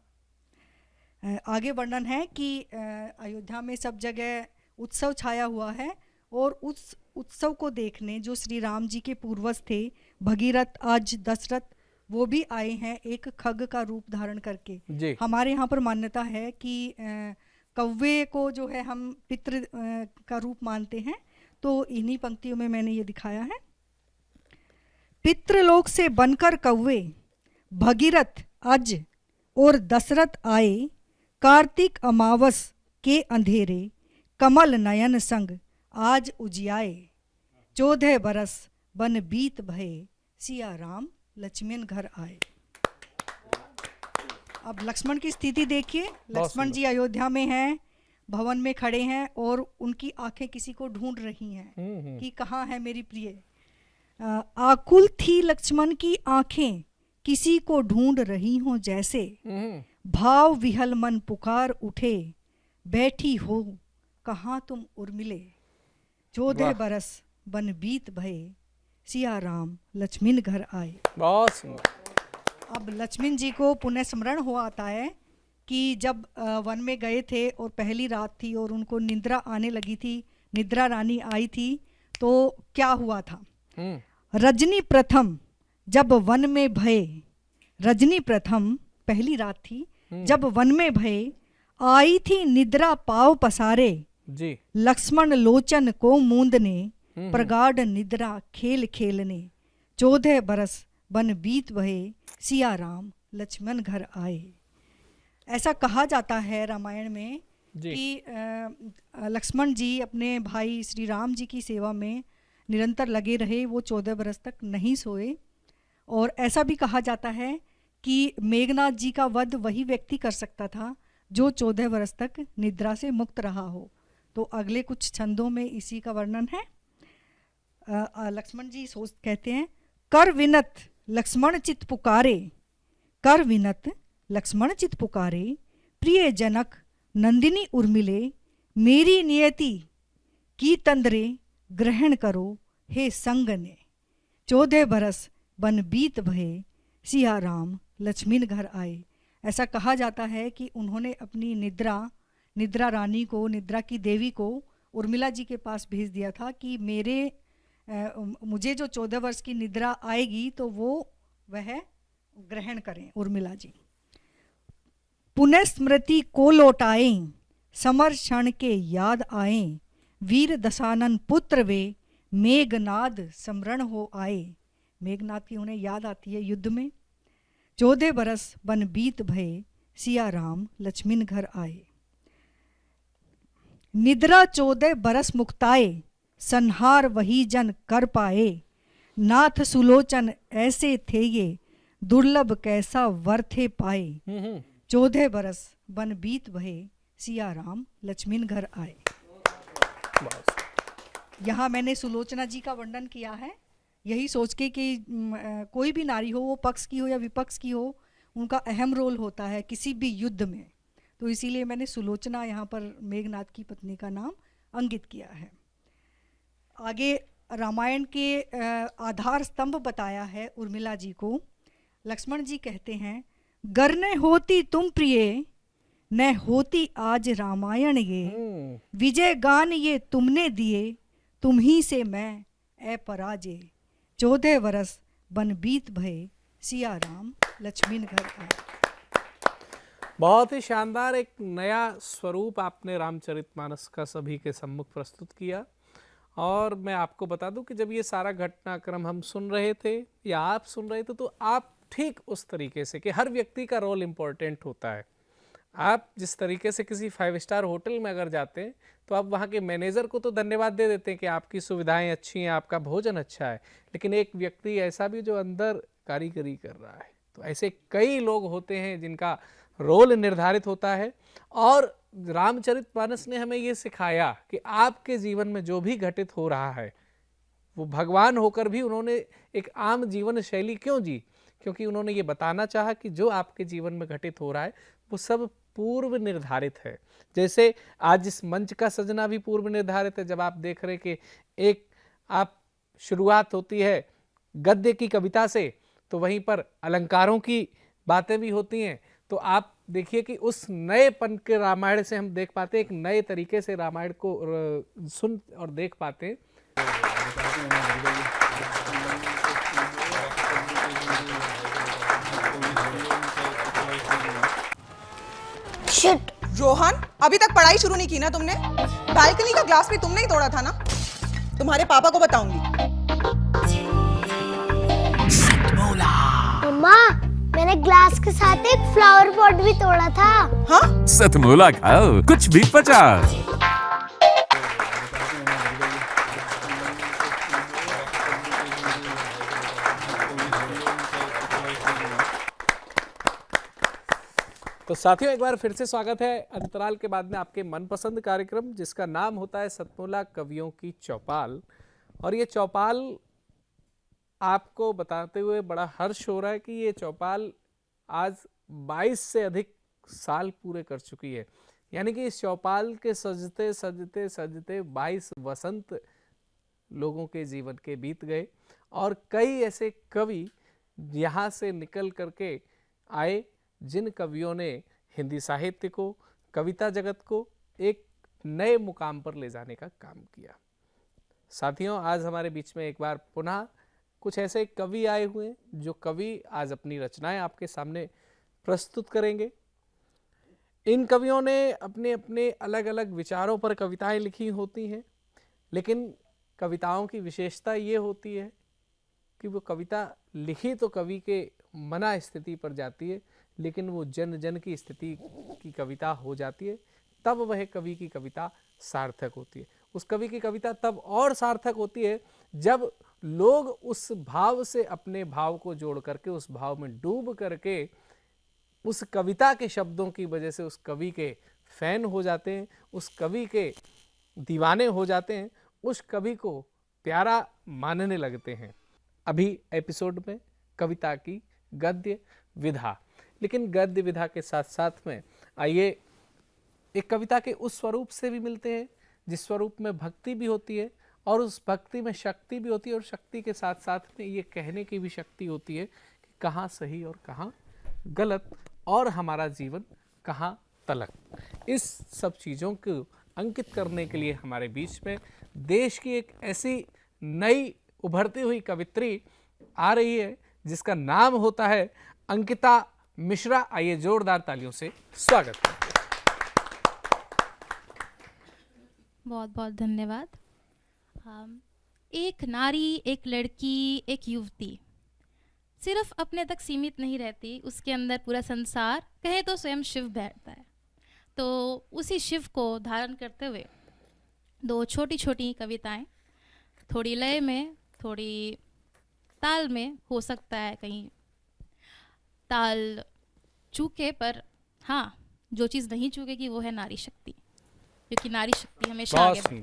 आगे वर्णन है कि अयोध्या में सब जगह उत्सव छाया हुआ है, और उस उत्सव को देखने जो श्री राम जी के पूर्वज थे, भगीरथ, आज दशरथ, वो भी आए हैं एक खग का रूप धारण करके जी। हमारे यहाँ पर मान्यता है कि कौवे को जो है हम पितृ का रूप मानते हैं। तो इन्हीं पंक्तियों में मैंने ये दिखाया है। पितृलोक से बनकर कौवे भगीरथ अज और दशरथ आए, कार्तिक अमावस के अंधेरे, कमल नयन संग आज उजियाए। 14 बरस वन बीत भये, सिया राम लक्ष्मण घर आए। अब लक्ष्मण की स्थिति देखिए। लक्ष्मण जी अयोध्या में हैं, भवन में खड़े हैं, और उनकी आंखें किसी को ढूंढ रही हैं कि कहाँ है मेरी प्रिय। आकुल थी लक्ष्मण की आंखें, किसी को ढूंढ रही हो जैसे। भाव विहल मन पुकार उठे, बैठी हो कहाँ तुम उर्मिले। 14 बरस वन बीत भये, सिया राम लक्ष्मण घर आए। बहुत सुंदर। अब लक्ष्मण जी को पुनः स्मरण हो आता है कि जब वन में गए थे और पहली रात थी और उनको निद्रा आने लगी थी, निद्रा रानी आई थी, तो क्या हुआ था। रजनी प्रथम जब वन में भये, रजनी प्रथम पहली रात थी, जब वन में भये, आई थी निद्रा पाव पसारे जी। लक्ष्मण लोचन को मूंदने, प्रगाढ़ निद्रा खेल खेलने। 14 बरस वन बीत भये, सिया राम लक्ष्मण घर आए। ऐसा कहा जाता है रामायण में कि लक्ष्मण जी अपने भाई श्री राम जी की सेवा में निरंतर लगे रहे। वो 14 बरस तक नहीं सोए, और ऐसा भी कहा जाता है कि मेघनाथ जी का वध वही व्यक्ति कर सकता था जो 14 वर्ष तक निद्रा से मुक्त रहा हो। तो अगले कुछ छंदों में इसी का वर्णन है। लक्ष्मण जी सोच कहते हैं, कर विनत लक्ष्मण चित पुकारे, कर विनत लक्ष्मण चित पुकारे, प्रिय जनक नंदिनी उर्मिले, मेरी नियति की तंद्रे ग्रहण करो हे संग ने। 14 बरस बन बीत भये, सिया राम लक्ष्मण घर आए। ऐसा कहा जाता है कि उन्होंने अपनी निद्रा रानी को, निद्रा की देवी को उर्मिला जी के पास भेज दिया था कि मुझे जो 14 वर्ष की निद्रा आएगी तो वह ग्रहण करें उर्मिला जी। पुनः स्मृति को लौटाए, समर क्षण के याद आए, वीर दशानन पुत्र वे, मेघनाद स्मरण हो आए। मेघनाद की उन्हें याद आती है युद्ध में। 14 बरस बन बीत भये, सिया राम लक्ष्मण घर आए। निद्रा 14 बरस मुक्ताए, संहार वही जन कर पाए, नाथ सुलोचन ऐसे थे ये, दुर्लभ कैसा वर थे पाए। 14 बरस बन बीत भये, सिया राम लक्ष्मण घर आए। यहाँ मैंने सुलोचना जी का वर्णन किया है यही सोच के कि कोई भी नारी हो, वो पक्ष की हो या विपक्ष की हो, उनका अहम रोल होता है किसी भी युद्ध में। तो इसीलिए मैंने सुलोचना यहाँ पर मेघनाद की पत्नी का नाम अंकित किया है। आगे रामायण के आधार स्तंभ बताया है उर्मिला जी को। लक्ष्मण जी कहते हैं, गर न होती तुम प्रिय, न होती आज रामायण ये, विजय गान ये तुमने दिए, तुम ही से मैं अपराजय। 14 वर्ष बन बीत भये, सिया राम लक्ष्मण घर आए। बहुत ही शानदार एक नया स्वरूप आपने रामचरितमानस का सभी के सम्मुख प्रस्तुत किया। और मैं आपको बता दूं कि जब ये सारा घटनाक्रम हम सुन रहे थे या आप सुन रहे थे, तो आप ठीक उस तरीके से कि हर व्यक्ति का रोल इम्पोर्टेंट होता है। आप जिस तरीके से किसी 5 स्टार होटल में अगर जाते हैं तो आप वहाँ के मैनेजर को तो धन्यवाद दे देते हैं कि आपकी सुविधाएं अच्छी हैं, आपका भोजन अच्छा है, लेकिन एक व्यक्ति ऐसा भी जो अंदर कारीगरी कर रहा है। तो ऐसे कई लोग होते हैं जिनका रोल निर्धारित होता है। और रामचरितमानस ने हमें ये सिखाया कि आपके जीवन में जो भी घटित हो रहा है, वो भगवान होकर भी उन्होंने एक आम जीवन शैली क्यों जी? क्योंकि उन्होंने ये बताना चाहा कि जो आपके जीवन में घटित हो रहा है वो सब पूर्व निर्धारित है। जैसे आज इस मंच का सजना भी पूर्व निर्धारित है। जब आप देख रहे कि एक आप शुरुआत होती है गद्य की कविता से, तो वहीं पर अलंकारों की बातें भी होती हैं। तो आप देखिए कि उस नएपन के रामायण से हम देख पाते हैं, एक नए तरीके से रामायण को सुन और देख पाते हैं। शिट। रोहन, अभी तक पढ़ाई शुरू नहीं की ना तुमने? बालकनी का ग्लास भी तुमने ही तोड़ा था ना? तुम्हारे पापा को बताऊंगी। मम्मा, मैंने ग्लास के साथ एक फ्लावर पॉट भी तोड़ा था। हाँ? सतमोला खाओ, कुछ भी पचा। तो साथियों, एक बार फिर से स्वागत है अंतराल के बाद में आपके मनपसंद कार्यक्रम, जिसका नाम होता है सतमोला कवियों की चौपाल। और ये चौपाल आपको बताते हुए बड़ा हर्ष हो रहा है कि ये चौपाल आज 22 से अधिक साल पूरे कर चुकी है। यानी कि इस चौपाल के सजते सजते सजते 22 वसंत लोगों के जीवन के बीत गए। और कई ऐसे कवि यहाँ से निकल करके आए जिन कवियों ने हिंदी साहित्य को, कविता जगत को एक नए मुकाम पर ले जाने का काम किया। साथियों, आज हमारे बीच में एक बार पुनः कुछ ऐसे कवि आए हुए हैं जो कवि आज अपनी रचनाएं आपके सामने प्रस्तुत करेंगे। इन कवियों ने अपने अपने अलग अलग विचारों पर कविताएं लिखी होती हैं, लेकिन कविताओं की विशेषता ये होती है कि वो कविता लिखी तो कवि के मना स्थिति पर जाती है, लेकिन वो जन जन की स्थिति की कविता हो जाती है, तब वह कवि की कविता सार्थक होती है। उस कवि की कविता तब और सार्थक होती है जब लोग उस भाव से अपने भाव को जोड़ करके, उस भाव में डूब करके उस कविता के शब्दों की वजह से उस कवि के फैन हो जाते हैं, उस कवि के दीवाने हो जाते हैं, उस कवि को प्यारा मानने लगते हैं। अभी एपिसोड में कविता की गद्य विधा, लेकिन गद्य विधा के साथ साथ में आइए एक कविता के उस स्वरूप से भी मिलते हैं जिस स्वरूप में भक्ति भी होती है और उस भक्ति में शक्ति भी होती है, और शक्ति के साथ साथ में ये कहने की भी शक्ति होती है कि कहाँ सही और कहाँ गलत और हमारा जीवन कहाँ तलक। इस सब चीज़ों को अंकित करने के लिए हमारे बीच में देश की एक ऐसी नई उभरती हुई कवित्री आ रही है जिसका नाम होता है अंकिता मिश्रा। आइए जोरदार तालियों से स्वागत करें। बहुत बहुत धन्यवाद। एक नारी, एक लड़की, एक युवती सिर्फ अपने तक सीमित नहीं रहती, उसके अंदर पूरा संसार कहे तो स्वयं शिव बैठता है। तो उसी शिव को धारण करते हुए दो छोटी छोटी कविताएं, थोड़ी लय में, थोड़ी ताल में, हो सकता है कहीं ताल चूके, पर हाँ, जो चीज़ नहीं चूकेगी वो है नारी शक्ति, क्योंकि नारी शक्ति हमेशा आगे बढ़ती है।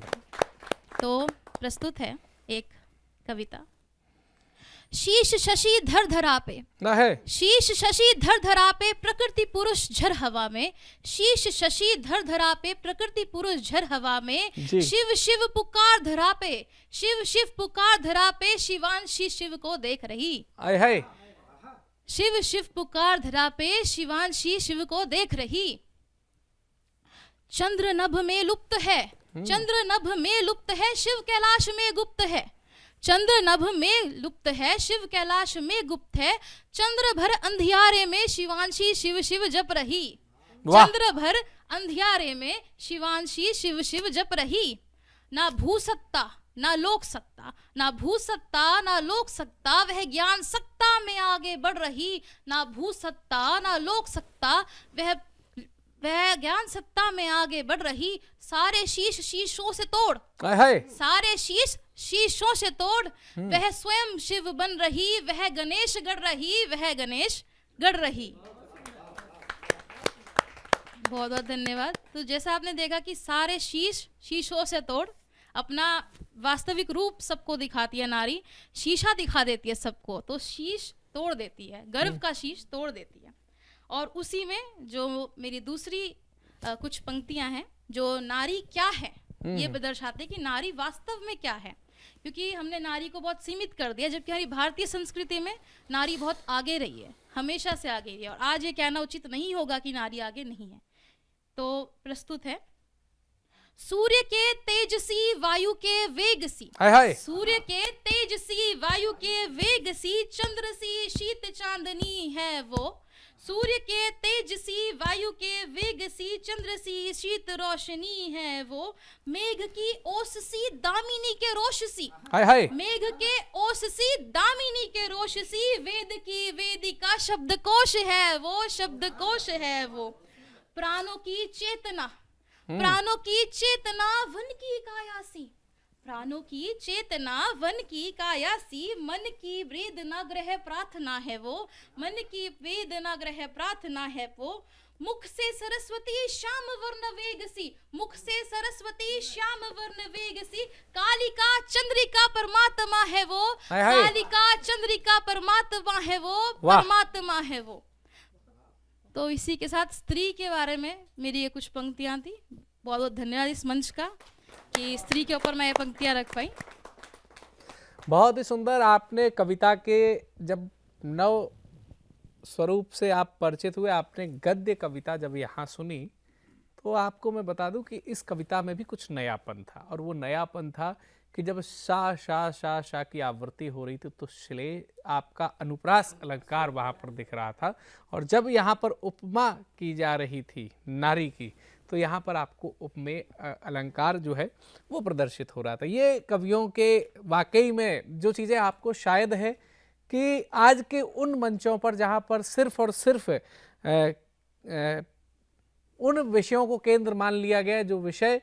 तो प्रस्तुत है एक कविता। शीश शशि धर धरा पे, शीश शशि धर धरा पे, प्रकृति पुरुष झर हवा में, शीश शशि धर धरा पे, प्रकृति पुरुष झर हवा में, शिव शिव पुकार धरा पे, शिव शिव पुकार धरा पे, शिवांशी शिव को देख रही। शिव शिव पुकार धरा पे, शिवांशी शिव को देख रही। चंद्र नभ में लुप्त है, चंद्र नभ में लुप्त है, शिव कैलाश में गुप्त है। चंद्र नभ में लुप्त है, शिव कैलाश में गुप्त है। चंद्र भर अंधियारे में शिवांशी शिव शिव जप रही। चंद्र भर अंधियारे में शिवांशी शिव शिव जप रही। ना भू सत्ता ना लोक सत्ता, ना भू सत्ता ना लोक सत्ता, वह ज्ञान सत्ता में आगे बढ़ रही। ना भू सत्ता ना लोक सत्ता, वह ज्ञान सत्ता में आगे बढ़ रही। सारे शीश शीशों से तोड़, सारे शीश शीशों से तोड़, वह स्वयं शिव बन रही। वह गणेश गढ़ रही, वह गणेश गढ़ रही। बहुत बहुत धन्यवाद। तो जैसा आपने देखा कि सारे शीश शीशों से तोड़, अपना वास्तविक रूप सबको दिखाती है नारी, शीशा दिखा देती है सबको, तो शीश तोड़ देती है, गर्व का शीश तोड़ देती है। और उसी में जो मेरी दूसरी कुछ पंक्तियां हैं, जो नारी क्या है ये दर्शाते कि नारी वास्तव में क्या है, क्योंकि हमने नारी को बहुत सीमित कर दिया, जबकि हमारी भारतीय संस्कृति में नारी बहुत आगे रही है, हमेशा से आगे रही है, और आज ये कहना उचित नहीं होगा कि नारी आगे नहीं है। तो प्रस्तुत है। सूर्य के तेजसी वायु के वेग सी, सूर्य के तेजसी वायु के वेग सी, चंद्र सी शीत चांदनी है वो। सूर्य के तेजसी वायु के वेग सी, चंद्र सी शीत रोशनी है वो। मेघ की ओस सी दामिनी के रोश सी, मेघ के ओस सी दामिनी के रोश सी, वेद की वेदिका शब्दकोश है वो, शब्दकोश है वो। प्राणों की चेतना, प्राणों की चेतना वन की कायासी, प्राणों की चेतना वन की कायासी, मन की वेदना ग्रह प्रार्थना है वो, मन की वेदना ग्रह प्रार्थना है वो। मुख से सरस्वती श्याम वर्ण वेग सी, मुख से सरस्वती श्याम वर्ण वेग सी, कालिका चंद्रिका परमात्मा है वो, कालिका चंद्रिका परमात्मा है वो, परमात्मा है वो। तो इसी के साथ स्त्री के बारे में मेरी ये कुछ पंक्तियां थी। बहुत बहुत धन्यवाद इस मंच का कि स्त्री के ऊपर मैं ये पंक्तियां रख पाई। बहुत ही सुंदर। आपने कविता के जब नव स्वरूप से आप परिचित हुए, आपने गद्य कविता जब यहाँ सुनी, तो आपको मैं बता दूं कि इस कविता में भी कुछ नयापन था, और वो नयापन था कि जब शा शा शा शा की आवृत्ति हो रही थी तो श्ले आपका अनुप्रास अलंकार वहाँ पर दिख रहा था, और जब यहाँ पर उपमा की जा रही थी नारी की, तो यहाँ पर आपको उपमेय अलंकार जो है वो प्रदर्शित हो रहा था। ये कवियों के वाकई में जो चीज़ें आपको शायद है कि आज के उन मंचों पर जहाँ पर सिर्फ और सिर्फ उन विषयों को केंद्र मान लिया गया जो विषय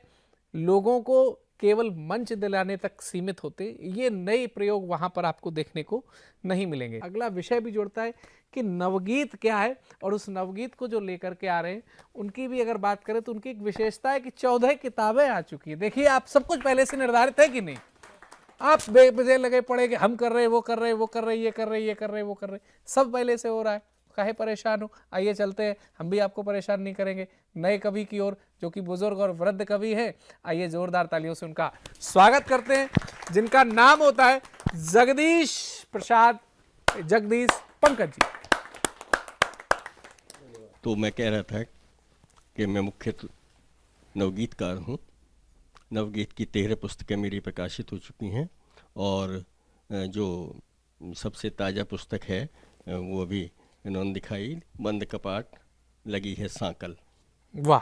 लोगों को केवल मंच दिलाने तक सीमित होते। ये नए प्रयोग वहाँ पर आपको देखने को नहीं मिलेंगे। अगला विषय भी जोड़ता है कि नवगीत क्या है, और उस नवगीत को जो लेकर के आ रहे हैं उनकी भी अगर बात करें तो उनकी एक विशेषता है कि 14 किताबें आ चुकी है। देखिए, आप सब कुछ पहले से निर्धारित है कि नहीं? आप बेबजे लगे पड़े कि हम कर रहे, वो कर रहे, वो कर रहे, ये कर रहे, ये कर रहे, वो कर रहे, सब पहले से हो रहा है। काहे परेशान हो? आइए चलते हैं, हम भी आपको परेशान नहीं करेंगे नए कवि की ओर, जो कि बुजुर्ग और वृद्ध कवि हैं। आइए जोरदार तालियों से उनका स्वागत करते हैं, जिनका नाम होता है जगदीश प्रसाद, जगदीश पंकज जी। तो मैं कह रहा था कि मैं मुख्य नवगीतकार हूँ। नवगीत की 13 पुस्तकें मेरी प्रकाशित हो चुकी हैं, और जो सबसे ताज़ा पुस्तक है वो अभी इन्होंने दिखाई, बंद कपाट लगी है सांकल। वाह।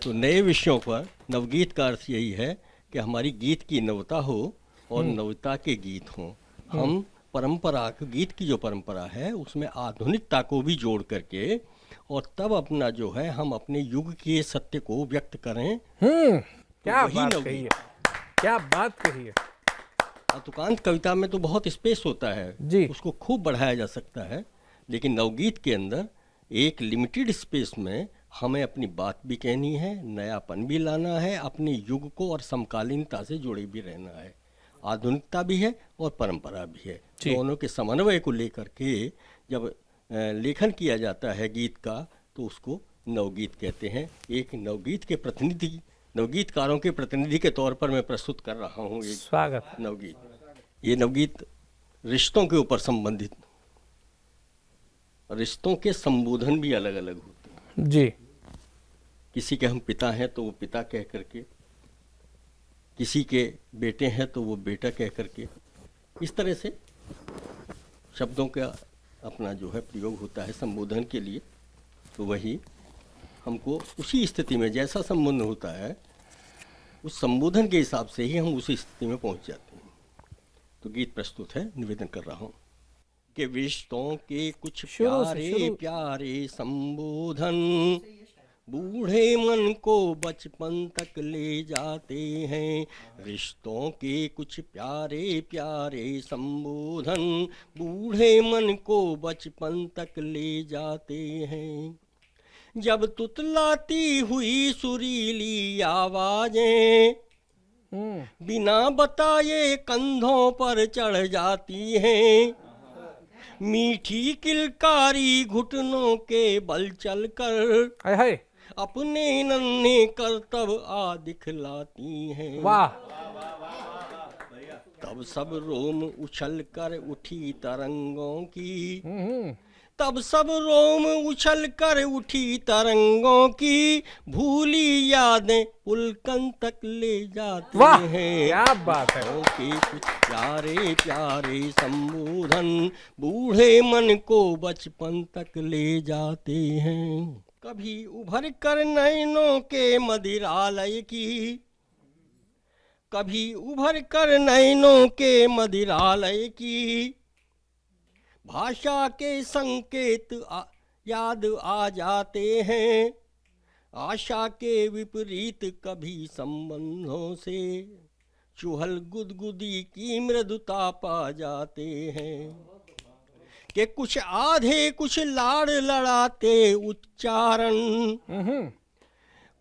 तो नए विषयों पर नवगीत का अर्थ यही है कि हमारी गीत की नवता हो और नवता के गीत हों। हम परंपरा, गीत की जो परंपरा है उसमें आधुनिकता को भी जोड़ करके, और तब अपना जो है हम अपने युग के सत्य को व्यक्त करें। क्या बात कही है, क्या बात कही है। तुकांत कविता में तो बहुत स्पेस होता है जी, उसको खूब बढ़ाया जा सकता है, लेकिन नवगीत के अंदर एक लिमिटेड स्पेस में हमें अपनी बात भी कहनी है, नयापन भी लाना है, अपने युग को और समकालीनता से जुड़े भी रहना है। आधुनिकता भी है और परंपरा भी है, दोनों के समन्वय को लेकर के जब लेखन किया जाता है गीत का, तो उसको नवगीत कहते हैं। एक नवगीत के प्रतिनिधि, नवगीतकारों के प्रतिनिधि के तौर पर मैं प्रस्तुत कर रहा हूँ एक स्वागत नवगीत। ये नवगीत रिश्तों के ऊपर संबंधित, रिश्तों के संबोधन भी अलग अलग होते हैं जी। किसी के हम पिता हैं तो वो पिता कह करके, किसी के बेटे हैं तो वो बेटा कह करके, इस तरह से शब्दों का अपना जो है प्रयोग होता है संबोधन के लिए। तो वही हमको उसी स्थिति में जैसा संबोधन होता है उस संबोधन के हिसाब से ही हम उसी स्थिति में पहुंच जाते हैं। तो गीत प्रस्तुत है, निवेदन कर रहा हूं कि रिश्तों के कुछ प्यारे प्यारे संबोधन बूढ़े मन को बचपन तक ले जाते हैं। रिश्तों के कुछ प्यारे प्यारे संबोधन बूढ़े मन को बचपन तक ले जाते हैं। जब तुतलाती हुई सुरीली आवाजें बिना बताए कंधों पर चढ़ जाती हैं। मीठी किलकारी घुटनों के बल चलकर अपने नन्हे करतब आ दिखलाती हैं। वाह। तब सब रोम उछल कर उठी तरंगों की, तब सब रोम उछल कर उठी तरंगों की, भूली यादें पुलकन तक ले जाती हैं। क्या बात है। के कुछ प्यारे प्यारे संबोधन बूढ़े मन को बचपन तक ले जाते हैं। कभी उभर कर नैनों के मदिरालय की, कभी उभर कर नैनों के मदिरालय की, भाषा के संकेत याद आ जाते हैं। आशा के विपरीत कभी संबंधों से चुहल गुदगुदी की मृदुता पा जाते हैं। कि कुछ आधे कुछ लाड़ लड़ाते उच्चारण,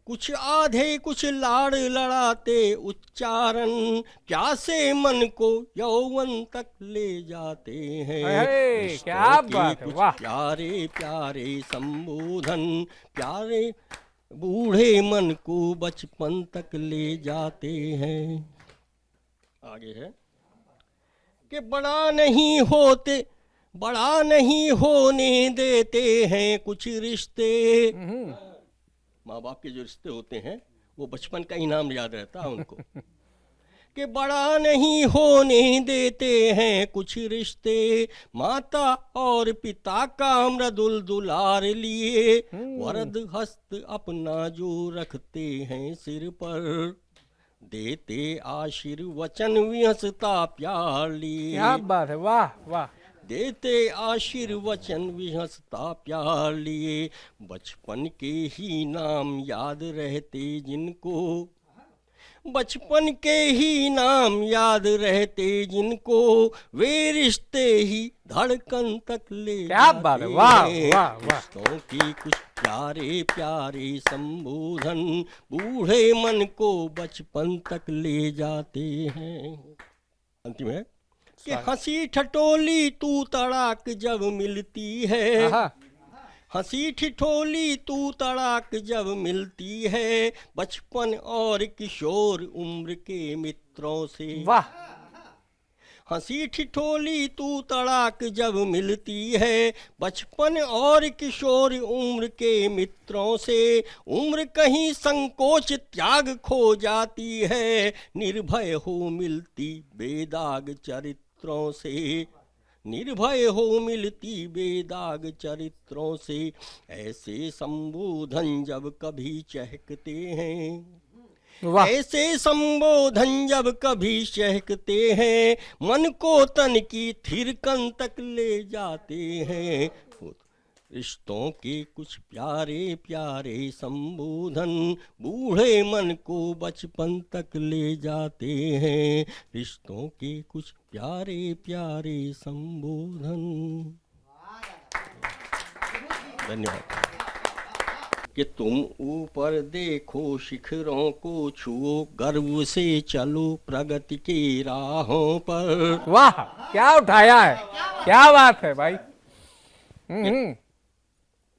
कुछ आधे कुछ लाड़ लड़ाते उच्चारण, प्यासे मन को यौवन तक ले जाते हैं। क्या बात है। वाह। प्यारे प्यारे संबोधन प्यारे बूढ़े मन को बचपन तक ले जाते हैं। आगे है कि बड़ा नहीं होने देते हैं कुछ रिश्ते। माँ बाप के जो रिश्ते होते हैं वो बचपन का इनाम याद रहता है उनको। कि बड़ा नहीं होने देते हैं कुछ रिश्ते, माता और पिता का मृदुल दुलार लिए, वरद हस्त अपना जो रखते हैं सिर पर, देते आशीर्वचन विहसता प्यार लिए। क्या बात है। वाह वाह। देते आशीर्वचन विहसता प्यार लिए। बचपन के ही नाम याद रहते जिनको, बचपन के ही नाम याद रहते जिनको, वे रिश्ते ही धड़कन तक ले क्या बात है, वाह जाते वाह हैं। वाह। रिश्तों की कुछ प्यारे प्यारे संबोधन बूढ़े मन को बचपन तक ले जाते हैं। अंतिम है कि हंसी ठठोली तू तड़ाक जब मिलती है, आहा, हंसी ठिठोली तू तड़ाक जब मिलती है, बचपन और किशोर उम्र के मित्रों से। वाह, हंसी ठिठोली तू तड़ाक जब मिलती है, बचपन और किशोर उम्र के मित्रों से। उम्र कहीं संकोच त्याग खो जाती है, निर्भय हो मिलती बेदाग चरित्रों से, निर्भय हो मिलती बेदाग चरित्रों से। ऐसे संबोधन जब कभी चहकते हैं, वाह, ऐसे संबोधन जब कभी चहकते हैं, मन को तन की थिरकन तक ले जाते हैं। रिश्तों के कुछ प्यारे प्यारे संबोधन बूढ़े मन को बचपन तक ले जाते हैं। रिश्तों के कुछ प्यारे प्यारे संबोधन। धन्यवाद। कि तुम ऊपर देखो शिखरों को छुओ, गर्व से चलो प्रगति की राहों पर। वाह, क्या उठाया है, क्या बात है भाई।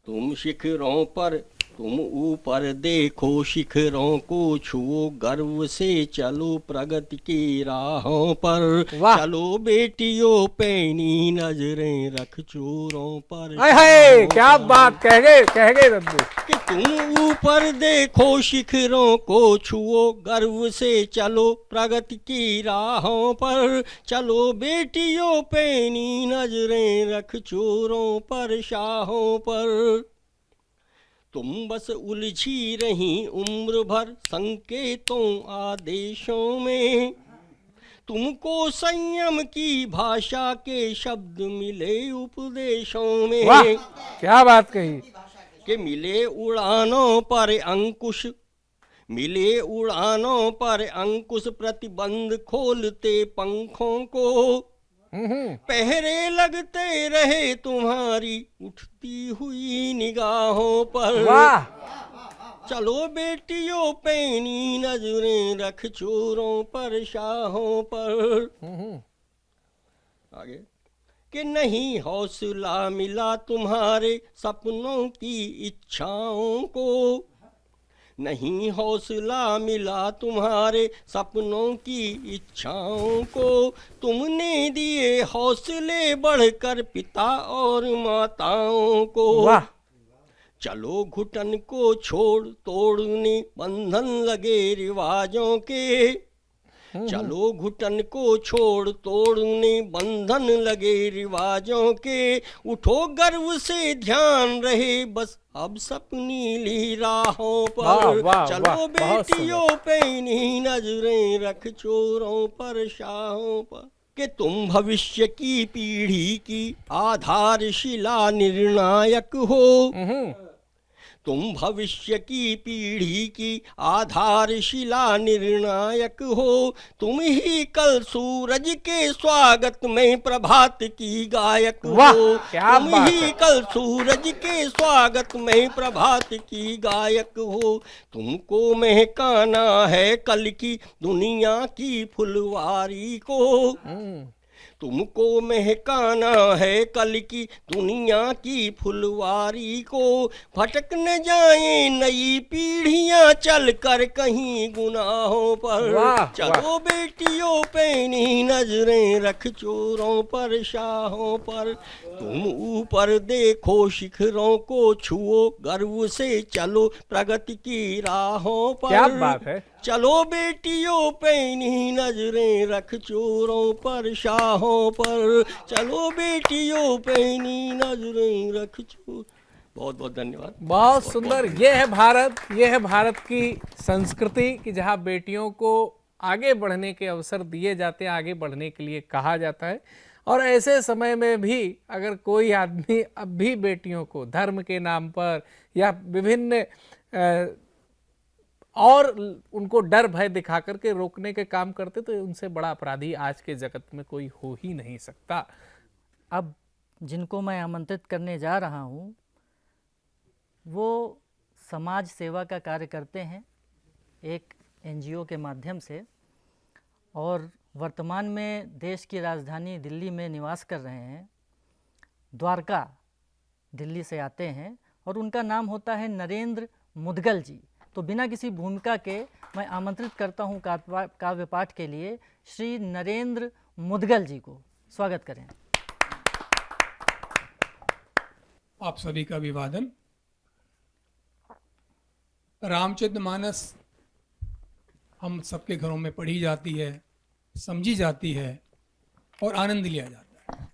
तुम शिखरों पर, तुम ऊपर देखो शिखरों को छुओ, गर्व से चलो प्रगति की राहों पर। वाह। चलो बेटियों पैनी नजरें रख चोरों पर। हाय हाय, क्या बात, कह गए रद्दू। कि तुम ऊपर देखो शिखरों को छुओ, गर्व से चलो प्रगति की राहों पर। चलो बेटियों पैनी नजरें रख चोरों पर शाहों पर। तुम बस उलझी रही उम्र भर संकेतों आदेशों में, तुमको संयम की भाषा के शब्द मिले उपदेशों में। वाह, क्या बात कही। कि मिले उड़ानों पर अंकुश, मिले उड़ानों पर अंकुश, प्रतिबंध खोलते पंखों को। पहरे लगते रहे तुम्हारी उठती हुई निगाहों पर। वाह, चलो बेटियों पैनी नजरें रख चोरों पर शाहों पर। आगे कि नहीं हौसला मिला तुम्हारे सपनों की इच्छाओं को, नहीं हौसला मिला तुम्हारे सपनों की इच्छाओं को। तुमने दिए हौसले बढ़कर पिता और माताओं को। वाह, चलो घुटन को छोड़ तोड़ने बंधन लगे रिवाजों के। चलो घुटन को छोड़ तोड़ने बंधन लगे रिवाजों के। उठो गर्व से ध्यान रहे बस अब सपनी ली राहों वाह, पर। वाह, चलो वाह, बहुत बेटियों पैनी नजरें रख चोरों पर शाहों पर। कि तुम भविष्य की पीढ़ी की आधारशिला निर्णायक हो, तुम भविष्य की पीढ़ी की आधारशिला निर्णायक हो। तुम ही कल सूरज के स्वागत में प्रभात की गायक वाह, हो। क्या तुम बात ही है। कल सूरज के स्वागत में प्रभात की गायक हो। तुमको महकाना है कल की दुनिया की फुलवारी को। तुमको महकाना है कल की दुनिया की फुलवारी को। भटक न जाए नई पीढ़ियां चल कर कहीं गुनाहों पर। वाह, चलो बेटियों पैनी नजरें रख चोरों पर शाहों पर। तुम ऊपर देखो शिखरों को छुओ, गर्व से चलो प्रगति की राहों पर। क्या बात है। चलो बेटियों पैनी नजरें रख चोरों पर शाहों पर। चलो बेटियों पैनी नजरें रख चोर। बहुत बहुत धन्यवाद। बहुत सुंदर। ये है भारत, ये है भारत की संस्कृति कि जहाँ बेटियों को आगे बढ़ने के अवसर दिए जाते हैं, आगे बढ़ने के लिए कहा जाता है। और ऐसे समय में भी अगर कोई आदमी अब भी बेटियों को धर्म के नाम पर या विभिन्न और उनको डर भय दिखा करके रोकने के काम करते, तो उनसे बड़ा अपराधी आज के जगत में कोई हो ही नहीं सकता। अब जिनको मैं आमंत्रित करने जा रहा हूँ वो समाज सेवा का कार्य करते हैं एक एनजीओ के माध्यम से, और वर्तमान में देश की राजधानी दिल्ली में निवास कर रहे हैं। द्वारका दिल्ली से आते हैं और उनका नाम होता है नरेंद्र मुदगल जी। तो बिना किसी भूमिका के मैं आमंत्रित करता हूं काव्य पाठ के लिए श्री नरेंद्र मुदगल जी को। स्वागत करें। आप सभी का अभिवादन। रामचरितमानस हम सबके घरों में पढ़ी जाती है, समझी जाती है और आनंद लिया जाता है।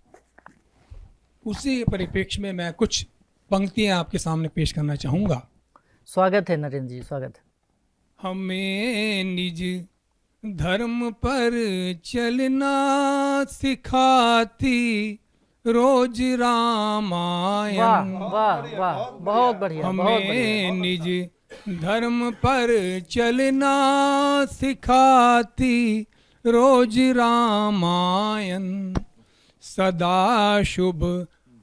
उसी परिप्रेक्ष्य में मैं कुछ पंक्तियां आपके सामने पेश करना चाहूँगा। स्वागत है नरेंद्र जी, स्वागत है। हमें निज धर्म पर चलना सिखाती रोज रामायण। वाह वाह वाह, बहुत बढ़िया, बहुत बढ़िया। हमें निज धर्म पर चलना सिखाती रोज रामायण। सदा शुभ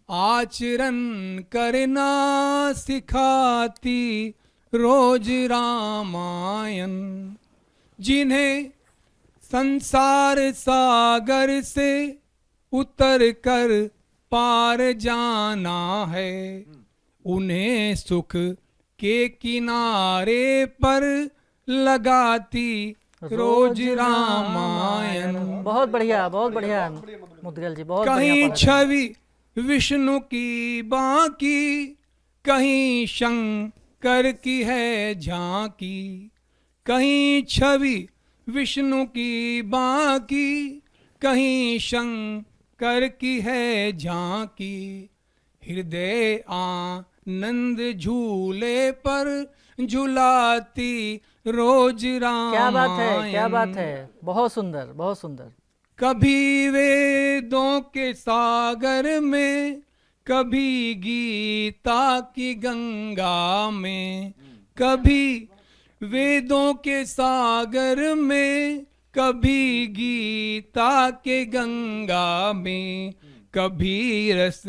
आचरण करना सिखाती रोज रामायण। जिन्हें संसार सागर से उतर कर पार जाना है, उन्हें सुख के किनारे पर लगाती रोज रामायण। बहुत बढ़िया, बहुत बढ़िया मुदगल जी, बहुत कहीं छवि विष्णु की बाकी, कहीं शंकर की है झांकी। कहीं छवि विष्णु की बाकी, कहीं शंकर की है झांकी। हृदय आनंद झूले पर झुलाती रोज रामायण। क्या बात है, क्या बात है, बहुत सुंदर, बहुत सुंदर। कभी वेदों के सागर में, कभी गीता की गंगा में। कभी वेदों के सागर में, कभी गीता के गंगा में। कभी रस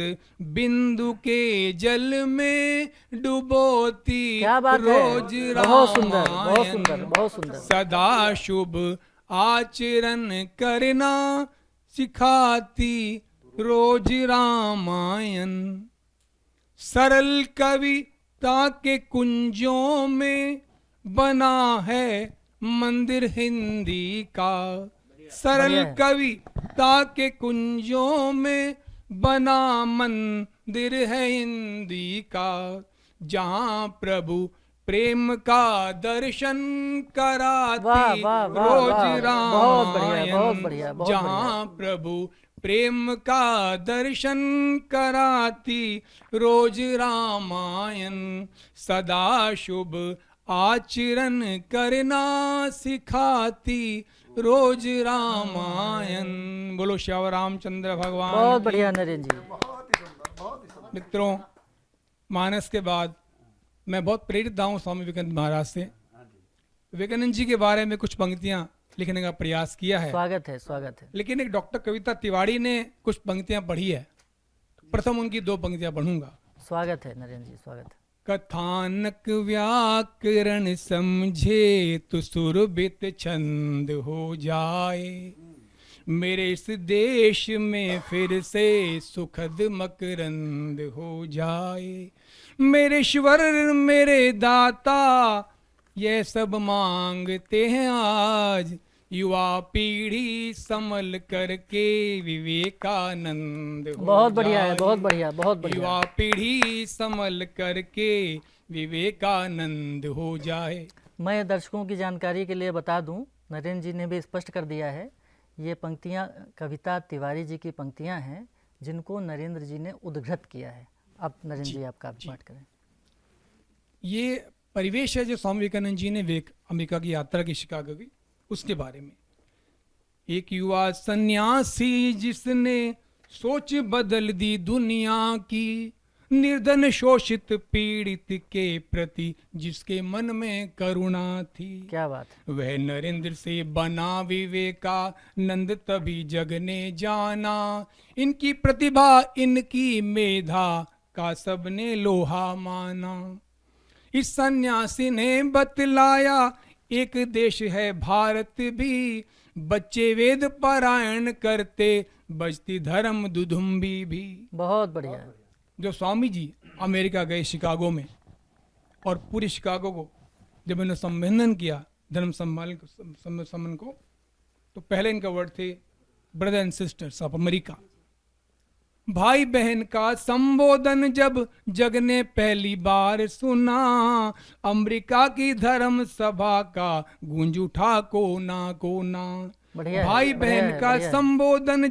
बिंदु के जल में डुबोती रोज रामायण। बहुत सुंदर, बहुत सुंदर, बहुत सुंदर। सदा शुभ आचरण करना सिखाती रोज रामायण। सरल कविता के कुंजों में बना है मंदिर हिंदी का। सरल कविता के कुंजों में बना मंदिर है हिंदी का। जहाँ प्रभु प्रेम का दर्शन कराती रोज रामायण। जहाँ प्रभु प्रेम का दर्शन कराती रोज रामायण। सदा शुभ आचरण करना सिखाती रोज रामायण। बोलो श्याम रामचंद्र भगवान। बहुत बढ़िया नरेंद्र जी। मित्रों, मानस के बाद मैं बहुत प्रेरित हूँ स्वामी विवेकानंद महाराज से। विवेकानंद जी के बारे में कुछ पंक्तियां लिखने का प्रयास किया है। स्वागत है, स्वागत है। लेकिन एक डॉक्टर कविता तिवारी ने कुछ पंक्तियां पढ़ी है। प्रथम उनकी दो पंक्तियां पढ़ूंगा। स्वागत है नरेंद्र जी, स्वागत है। कथानक व्याकरण समझे तो सुरभित छंद हो जाए। मेरे इस देश में फिर से सुखद मकरंद हो जाए। मेरे ईश्वर मेरे दाता ये सब मांगते हैं आज। युवा पीढ़ी संभल करके विवेकानंद हो बहुत बढ़िया है, बहुत बढ़िया, बहुत बढ़िया। युवा पीढ़ी संभल करके विवेकानंद हो जाए। मैं दर्शकों की जानकारी के लिए बता दूं, नरेंद्र जी ने भी स्पष्ट कर दिया है, ये पंक्तियां कविता तिवारी जी की पंक्तियां हैं जिनको नरेंद्र जी ने उद्धृत किया है। अब नरेंद्र जी आपका पाठ करें। ये परिवेश है जो स्वामी विवेकानंद जी ने अमेरिका की यात्रा की, शिकागो की, उसके बारे में। एक युवा सन्यासी जिसने सोच बदल दी दुनिया की, निर्धन शोषित पीड़ित के प्रति जिसके मन में करुणा थी। क्या बात है। वह नरेंद्र से बना विवेकानंद, तभी जग ने जाना। इनकी प्रतिभा इनकी मेधा का सबने लोहा माना। इस सन्यासी ने बतलाया एक देश है भारत भी, बच्चे वेद पारायण करते बजती धर्म दुधुम्बी भी। बहुत बढ़िया। जो स्वामी जी अमेरिका गए शिकागो में, और पूरे शिकागो को जब इन्होंने संबोधन किया धर्म सम्मेलन को, तो पहले इनका वर्ड थे brother and sisters of America. भाई बहन का संबोधन जब जग ने पहली बार सुना, अमेरिका की धर्म सभा का गूंज उठा कोना कोना। भाई बहन का संबोधन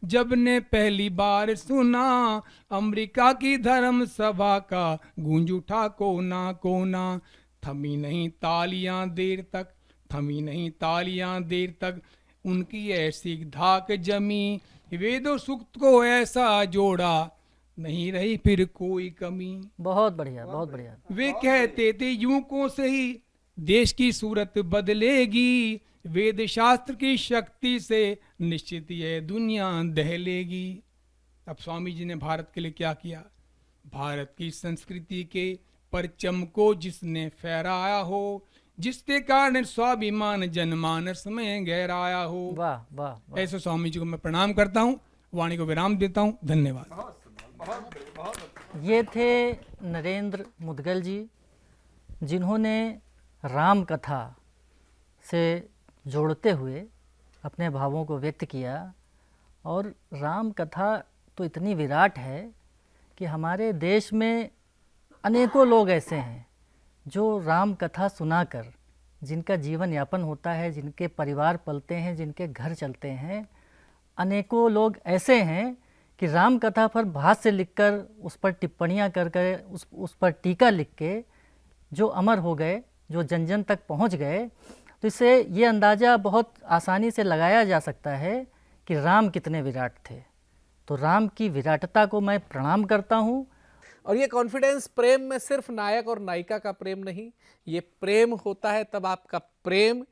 जब ने पहली बार सुना, अमेरिका की धर्म सभा का गूंज उठा कोना कोना। थमी नहीं तालियां देर तक, थमी नहीं तालियां देर तक, उनकी ऐसी धाक जमी, वेदों सूक्त को ऐसा जोड़ा, नहीं रही फिर कोई कमी। बहुत बढ़िया, बहुत बढ़िया। वे कहते थे यूं से ही देश की सूरत बदलेगी, वेद शास्त्र की शक्ति से निश्चित ये दुनिया दहलेगी। अब स्वामी जी ने भारत के लिए क्या किया? भारत की संस्कृति के परचम को जिसने फहराया हो, जिसके कारण स्वाभिमान जनमानस में गहराया हो। वाह वाह, वाह। ऐसे स्वामी जी को मैं प्रणाम करता हूँ, वाणी को विराम देता हूँ। धन्यवाद। ये थे नरेंद्र मुदगल जी, जिन्होंने राम कथा से जोड़ते हुए अपने भावों को व्यक्त किया। और राम कथा तो इतनी विराट है कि हमारे देश में अनेकों लोग ऐसे हैं जो राम कथा सुनाकर जिनका जीवन यापन होता है, जिनके परिवार पलते हैं, जिनके घर चलते हैं। अनेकों लोग ऐसे हैं कि राम कथा पर भाष्य लिखकर, उस पर टिप्पणियाँ कर कर, उस पर टीका लिख के जो अमर हो गए, जो जन जन तक पहुंच गए। तो इससे ये अंदाज़ा बहुत आसानी से लगाया जा सकता है कि राम कितने विराट थे। तो राम की विराटता को मैं प्रणाम करता हूँ। और ये कॉन्फिडेंस प्रेम में सिर्फ नायक और नायिका का प्रेम नहीं, ये प्रेम होता है तब आपका प्रेम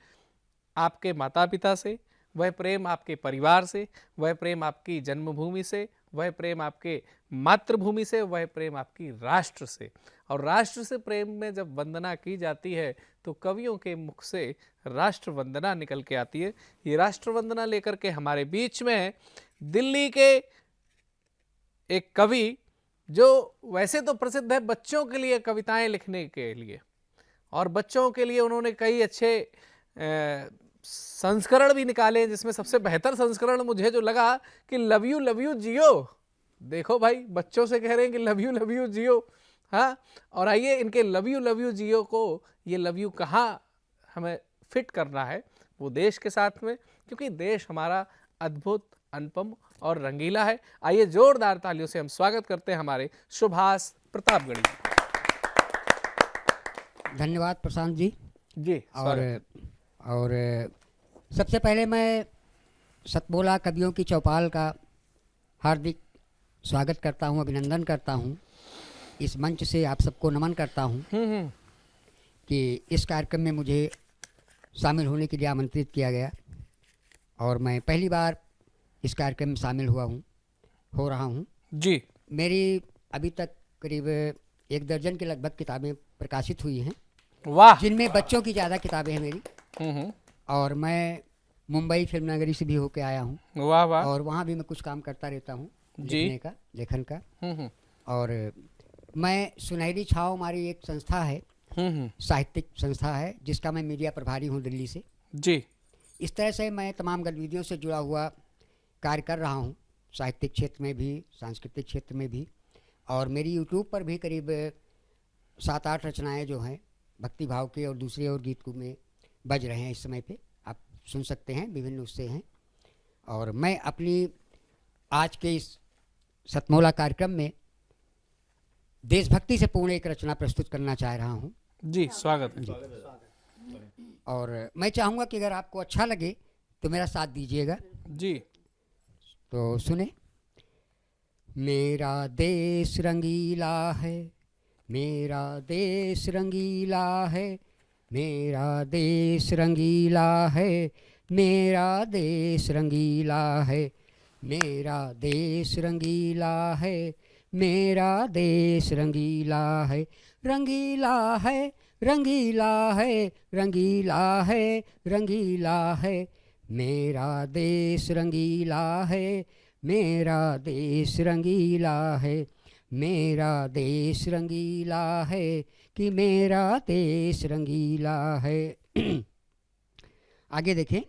आपके माता पिता से, वह प्रेम आपके परिवार से, वह प्रेम आपकी जन्मभूमि से, वह प्रेम आपके मातृभूमि से, वह प्रेम आपकी राष्ट्र से। और राष्ट्र से प्रेम में जब वंदना की जाती है तो कवियों के मुख से राष्ट्र वंदना निकल के आती है। ये राष्ट्र वंदना लेकर के हमारे बीच में दिल्ली के एक कवि, जो वैसे तो प्रसिद्ध है बच्चों के लिए कविताएं लिखने के लिए, और बच्चों के लिए उन्होंने कई अच्छे संस्करण भी निकाले, जिसमें सबसे बेहतर संस्करण मुझे जो लगा कि लव यू जियो। देखो भाई, बच्चों से कह रहे हैं कि लव यू जियो। हाँ, और आइए इनके लव यू जियो को, ये लव यू कहाँ हमें फिट करना है, वो देश के साथ में, क्योंकि देश हमारा अद्भुत, अनुपम और रंगीला है। आइए जोरदार तालियों से हम स्वागत करते हैं हमारे सुभाष प्रतापगढ़ी। धन्यवाद प्रशांत जी। जी, और सबसे पहले मैं सतमोला कवियों की चौपाल का हार्दिक स्वागत करता हूं, अभिनंदन करता हूं। इस मंच से आप सबको नमन करता हूं कि इस कार्यक्रम में मुझे शामिल होने के लिए आमंत्रित किया गया, और मैं पहली बार इस कार्यक्रम में शामिल हो रहा हूं। जी, मेरी अभी तक करीब 1 दर्जन के लगभग किताबें प्रकाशित हुई हैं। वाह। जिनमें बच्चों की ज़्यादा किताबें हैं मेरी। और मैं मुंबई फिल्म नगरी से भी होके आया हूँ। वाह वाह। और वहाँ भी मैं कुछ काम करता रहता हूँ, लेखन का। और मैं सुनहरी छाव, हमारी एक संस्था है, साहित्यिक संस्था है, जिसका मैं मीडिया प्रभारी हूँ दिल्ली से। जी। इस तरह से मैं तमाम गतिविधियों से जुड़ा हुआ कार्य कर रहा हूँ, साहित्यिक क्षेत्र में भी, सांस्कृतिक क्षेत्र में भी। और मेरी यूट्यूब पर भी करीब 7-8 रचनाएँ जो हैं भक्ति भाव के और दूसरे और गीत में बज रहे हैं इस समय पे, आप सुन सकते हैं, विभिन्न उससे हैं। और मैं अपनी आज के इस सतमोला कार्यक्रम में देशभक्ति से पूर्ण एक रचना प्रस्तुत करना चाह रहा हूँ। जी, स्वागत है। और मैं चाहूँगा कि अगर आपको अच्छा लगे तो मेरा साथ दीजिएगा। जी। तो सुने। मेरा देश रंगीला है, मेरा देश रंगीला है, मेरा देश रंगीला है, मेरा देश रंगीला है, मेरा देश रंगीला है, मेरा देश रंगीला है, रंगीला है, रंगीला है, रंगीला है, रंगीला है, मेरा देश रंगीला है, मेरा देश रंगीला है, मेरा देश रंगीला है, कि मेरा देश रंगीला है। आगे देखें,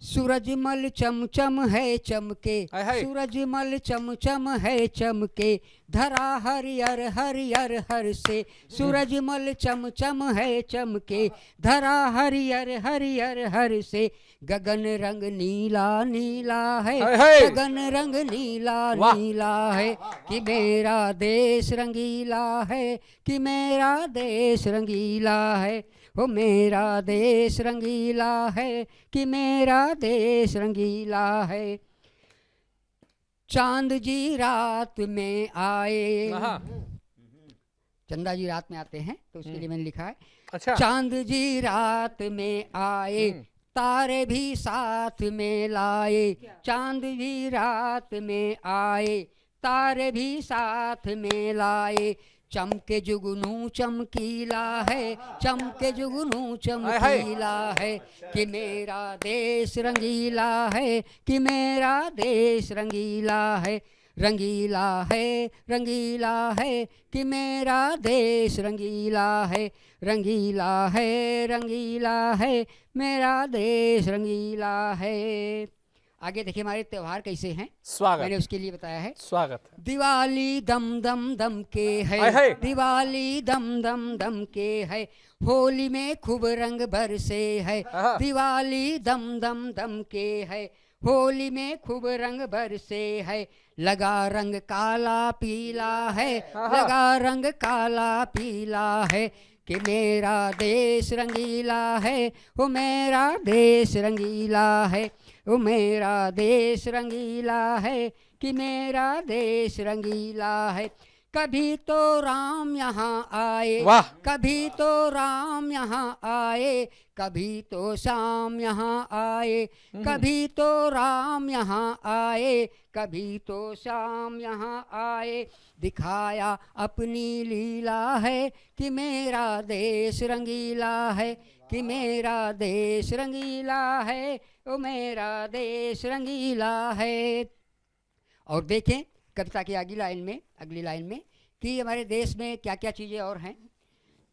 सूरजमल चमचम है चमके, सूरजमल चमचम है चमके, धरा हरियर हरियर हर से, सूरजमल चमचम है चमके, धरा हरियर हरियर हर से, गगन रंग नीला नीला है, गगन रंग नीला नीला है, कि मेरा देश रंगीला है, कि मेरा देश रंगीला है, वो मेरा देश रंगीला है, कि मेरा देश रंगीला है। चांद जी रात में आए, चंदा जी रात में आते हैं तो उसके लिए मैंने लिखा है, अच्छा। चांद जी रात में आए, तारे भी साथ में लाए, चांद भी रात में आए, तारे भी साथ में लाए, चमके जुगनू चमकीला है, चमके जुगनू चमकीला है, कि मेरा देश रंगीला है, कि मेरा देश रंगीला है, रंगीला है, रंगीला है, कि मेरा देश रंगीला है, रंगीला है, रंगीला है, मेरा देश रंगीला है। आगे देखिए हमारे त्योहार कैसे हैं, स्वागत, मैंने उसके लिए बताया है, स्वागत। दिवाली दम दम दम के है, दिवाली दम दम दम के है, होली में खूब रंग बरसे है, दिवाली दम दम दम के है, होली में खूब रंग बरसे है, लगा रंग काला पीला है, लगा रंग काला पीला है, कि मेरा देश रंगीला है, वो मेरा देश रंगीला है, वो मेरा देश रंगीला है, कि मेरा देश रंगीला है। कभी तो राम यहाँ आए, कभी तो राम यहाँ आए, कभी तो श्याम यहाँ आए, कभी तो राम यहाँ आए, कभी तो श्याम यहाँ आए, दिखाया अपनी लीला है, कि मेरा देश रंगीला है, कि मेरा देश रंगीला है, वो मेरा देश रंगीला है। और देखें कविता की अगली लाइन में कि हमारे देश में क्या क्या चीज़ें और हैं।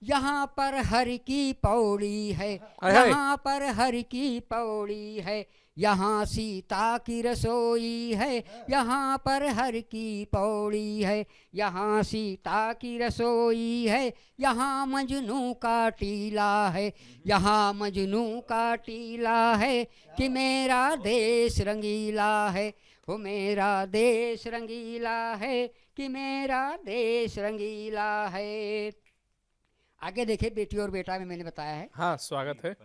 यहाँ पर हर की पौड़ी है, यहाँ पर हर की पौड़ी है, यहाँ सीता की रसोई है, यहाँ पर हर की पौड़ी है, यहाँ सीता की रसोई है, यहाँ मजनू का टीला है, यहाँ मजनू का टीला है, कि मेरा देश रंगीला है, वो मेरा देश रंगीला है, कि मेरा देश रंगीला है। आगे देखे बेटी और बेटा में मैंने बताया है, हाँ स्वागत है।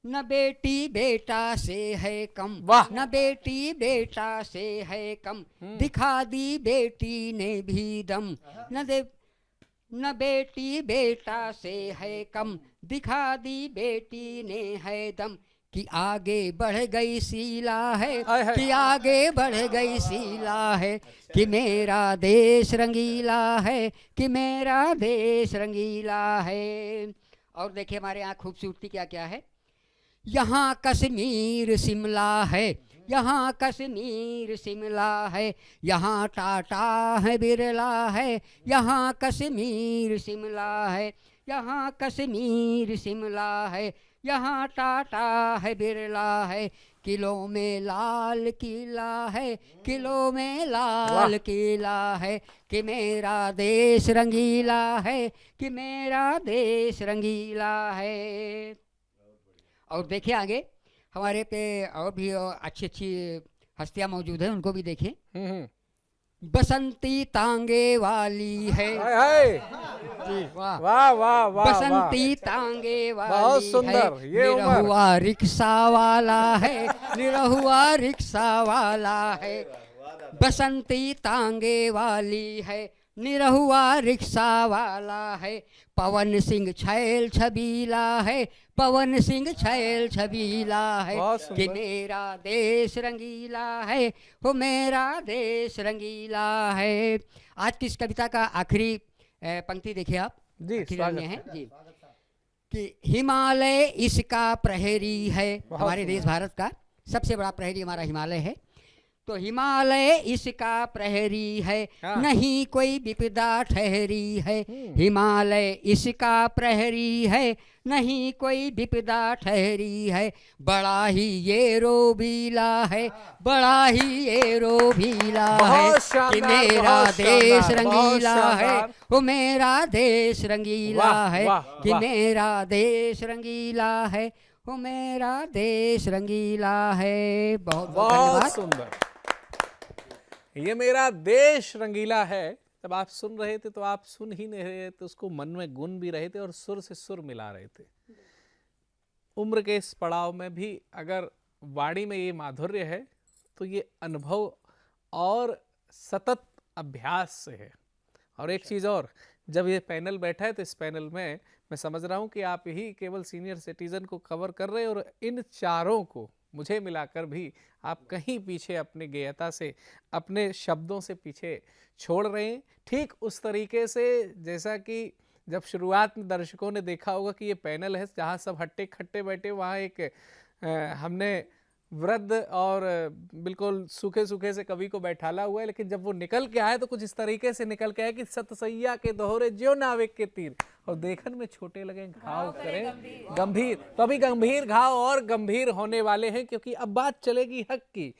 न बेटी बेटा से है कम, न बेटी बेटा से है कम, दिखा दी बेटी ने भी दम, न बेटी बेटा से है कम, दिखा दी बेटी ने है दम, कि आगे बढ़ गई शीला है, कि आगे बढ़ गई शीला है, कि मेरा देश रंगीला है, कि मेरा देश रंगीला है। और देखिए हमारे यहाँ खूबसूरती क्या क्या है। यहाँ कश्मीर शिमला है, यहाँ कश्मीर शिमला है, यहाँ टाटा है बिरला है, यहाँ कश्मीर शिमला है, यहाँ कश्मीर शिमला है, यहाँ टाटा है बिरला है, किलों में लाल किला है, किलों में लाल किला है, कि मेरा देश रंगीला है, कि मेरा देश रंगीला है। और देखिए आगे हमारे पे और भी अच्छी अच्छी हस्तियां मौजूद हैं, उनको भी देखें। बसंती तांगे वाली है, वाह वाह वाह वाह, बसंती तांगे वाली बहुत सुंदर, है, निरहुआ रिक्शा वाला है, निरहुआ रिक्शा वाला है, बसंती तांगे वाली है, निरहुआ रिक्शा वाला है, पवन सिंह छैल छबीला है, पवन सिंह छैल छबीला है, कि मेरा देश रंगीला है, वो मेरा देश रंगीला है। आज की इस कविता का आखिरी पंक्ति देखिए आप जी, है जी, कि हिमालय इसका प्रहरी है, हमारे देश भारत का सबसे बड़ा प्रहरी हमारा हिमालय है, तो हिमालय इसका प्रहरी है, नहीं कोई विपदा ठहरी है, हिमालय इसका प्रहरी है, नहीं कोई विपदा ठहरी है, बड़ा ही ये रोबीला है, बड़ा ही ये रोबीला है, कि मेरा देश रंगीला है, वो मेरा देश रंगीला है, कि मेरा देश रंगीला है, वो मेरा देश रंगीला है। बहुत बहुत सुंदर। ये मेरा देश रंगीला है, जब आप सुन रहे थे तो आप सुन ही नहीं रहे थे, उसको मन में गुन भी रहे थे और सुर से सुर मिला रहे थे। उम्र के इस पड़ाव में भी अगर वाणी में ये माधुर्य है तो ये अनुभव और सतत अभ्यास से है। और एक चीज़ और, जब ये पैनल बैठा है तो इस पैनल में मैं समझ रहा हूँ कि आप ही केवल सीनियर सिटीजन को कवर कर रहे हैं और इन चारों को मुझे मिलाकर भी आप कहीं पीछे अपनी गेयता से, अपने शब्दों से पीछे छोड़ रहे हैं। ठीक उस तरीके से जैसा कि जब शुरुआत में दर्शकों ने देखा होगा कि ये पैनल है जहाँ सब हट्टे खट्टे बैठे, वहाँ एक हमने वृद्ध और बिल्कुल सूखे सूखे से कवि को बैठाला हुआ है, लेकिन जब वो निकल के आए तो कुछ इस तरीके से निकल के आए कि सतसैया के दोहरे ज्यो नाविक के तीर, और देखन में छोटे लगे घाव करें गंभीर। तो अभी गंभीर घाव और गंभीर होने वाले हैं, क्योंकि अब बात चलेगी हक की।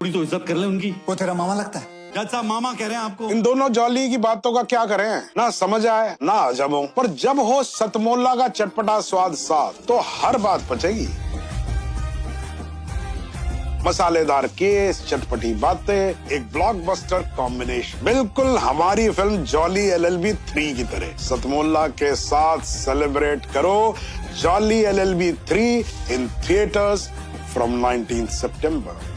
तो इज्जत कर ले उनकी। वो तेरा मामा लगता है? जज साहब मामा कह रहे हैं आपको। इन दोनों जॉली की बातों का क्या करें, ना समझ आए ना अजब हो, पर जब हो सतमोला का चटपटा स्वाद साथ तो हर बात पचेगी। मसालेदार केस, चटपटी बातें, एक ब्लॉकबस्टर कॉम्बिनेशन, बिल्कुल हमारी फिल्म जॉली LLB 3 की तरह। सतमोला के साथ सेलिब्रेट करो jolly LLB 3 in theatres from 19 September.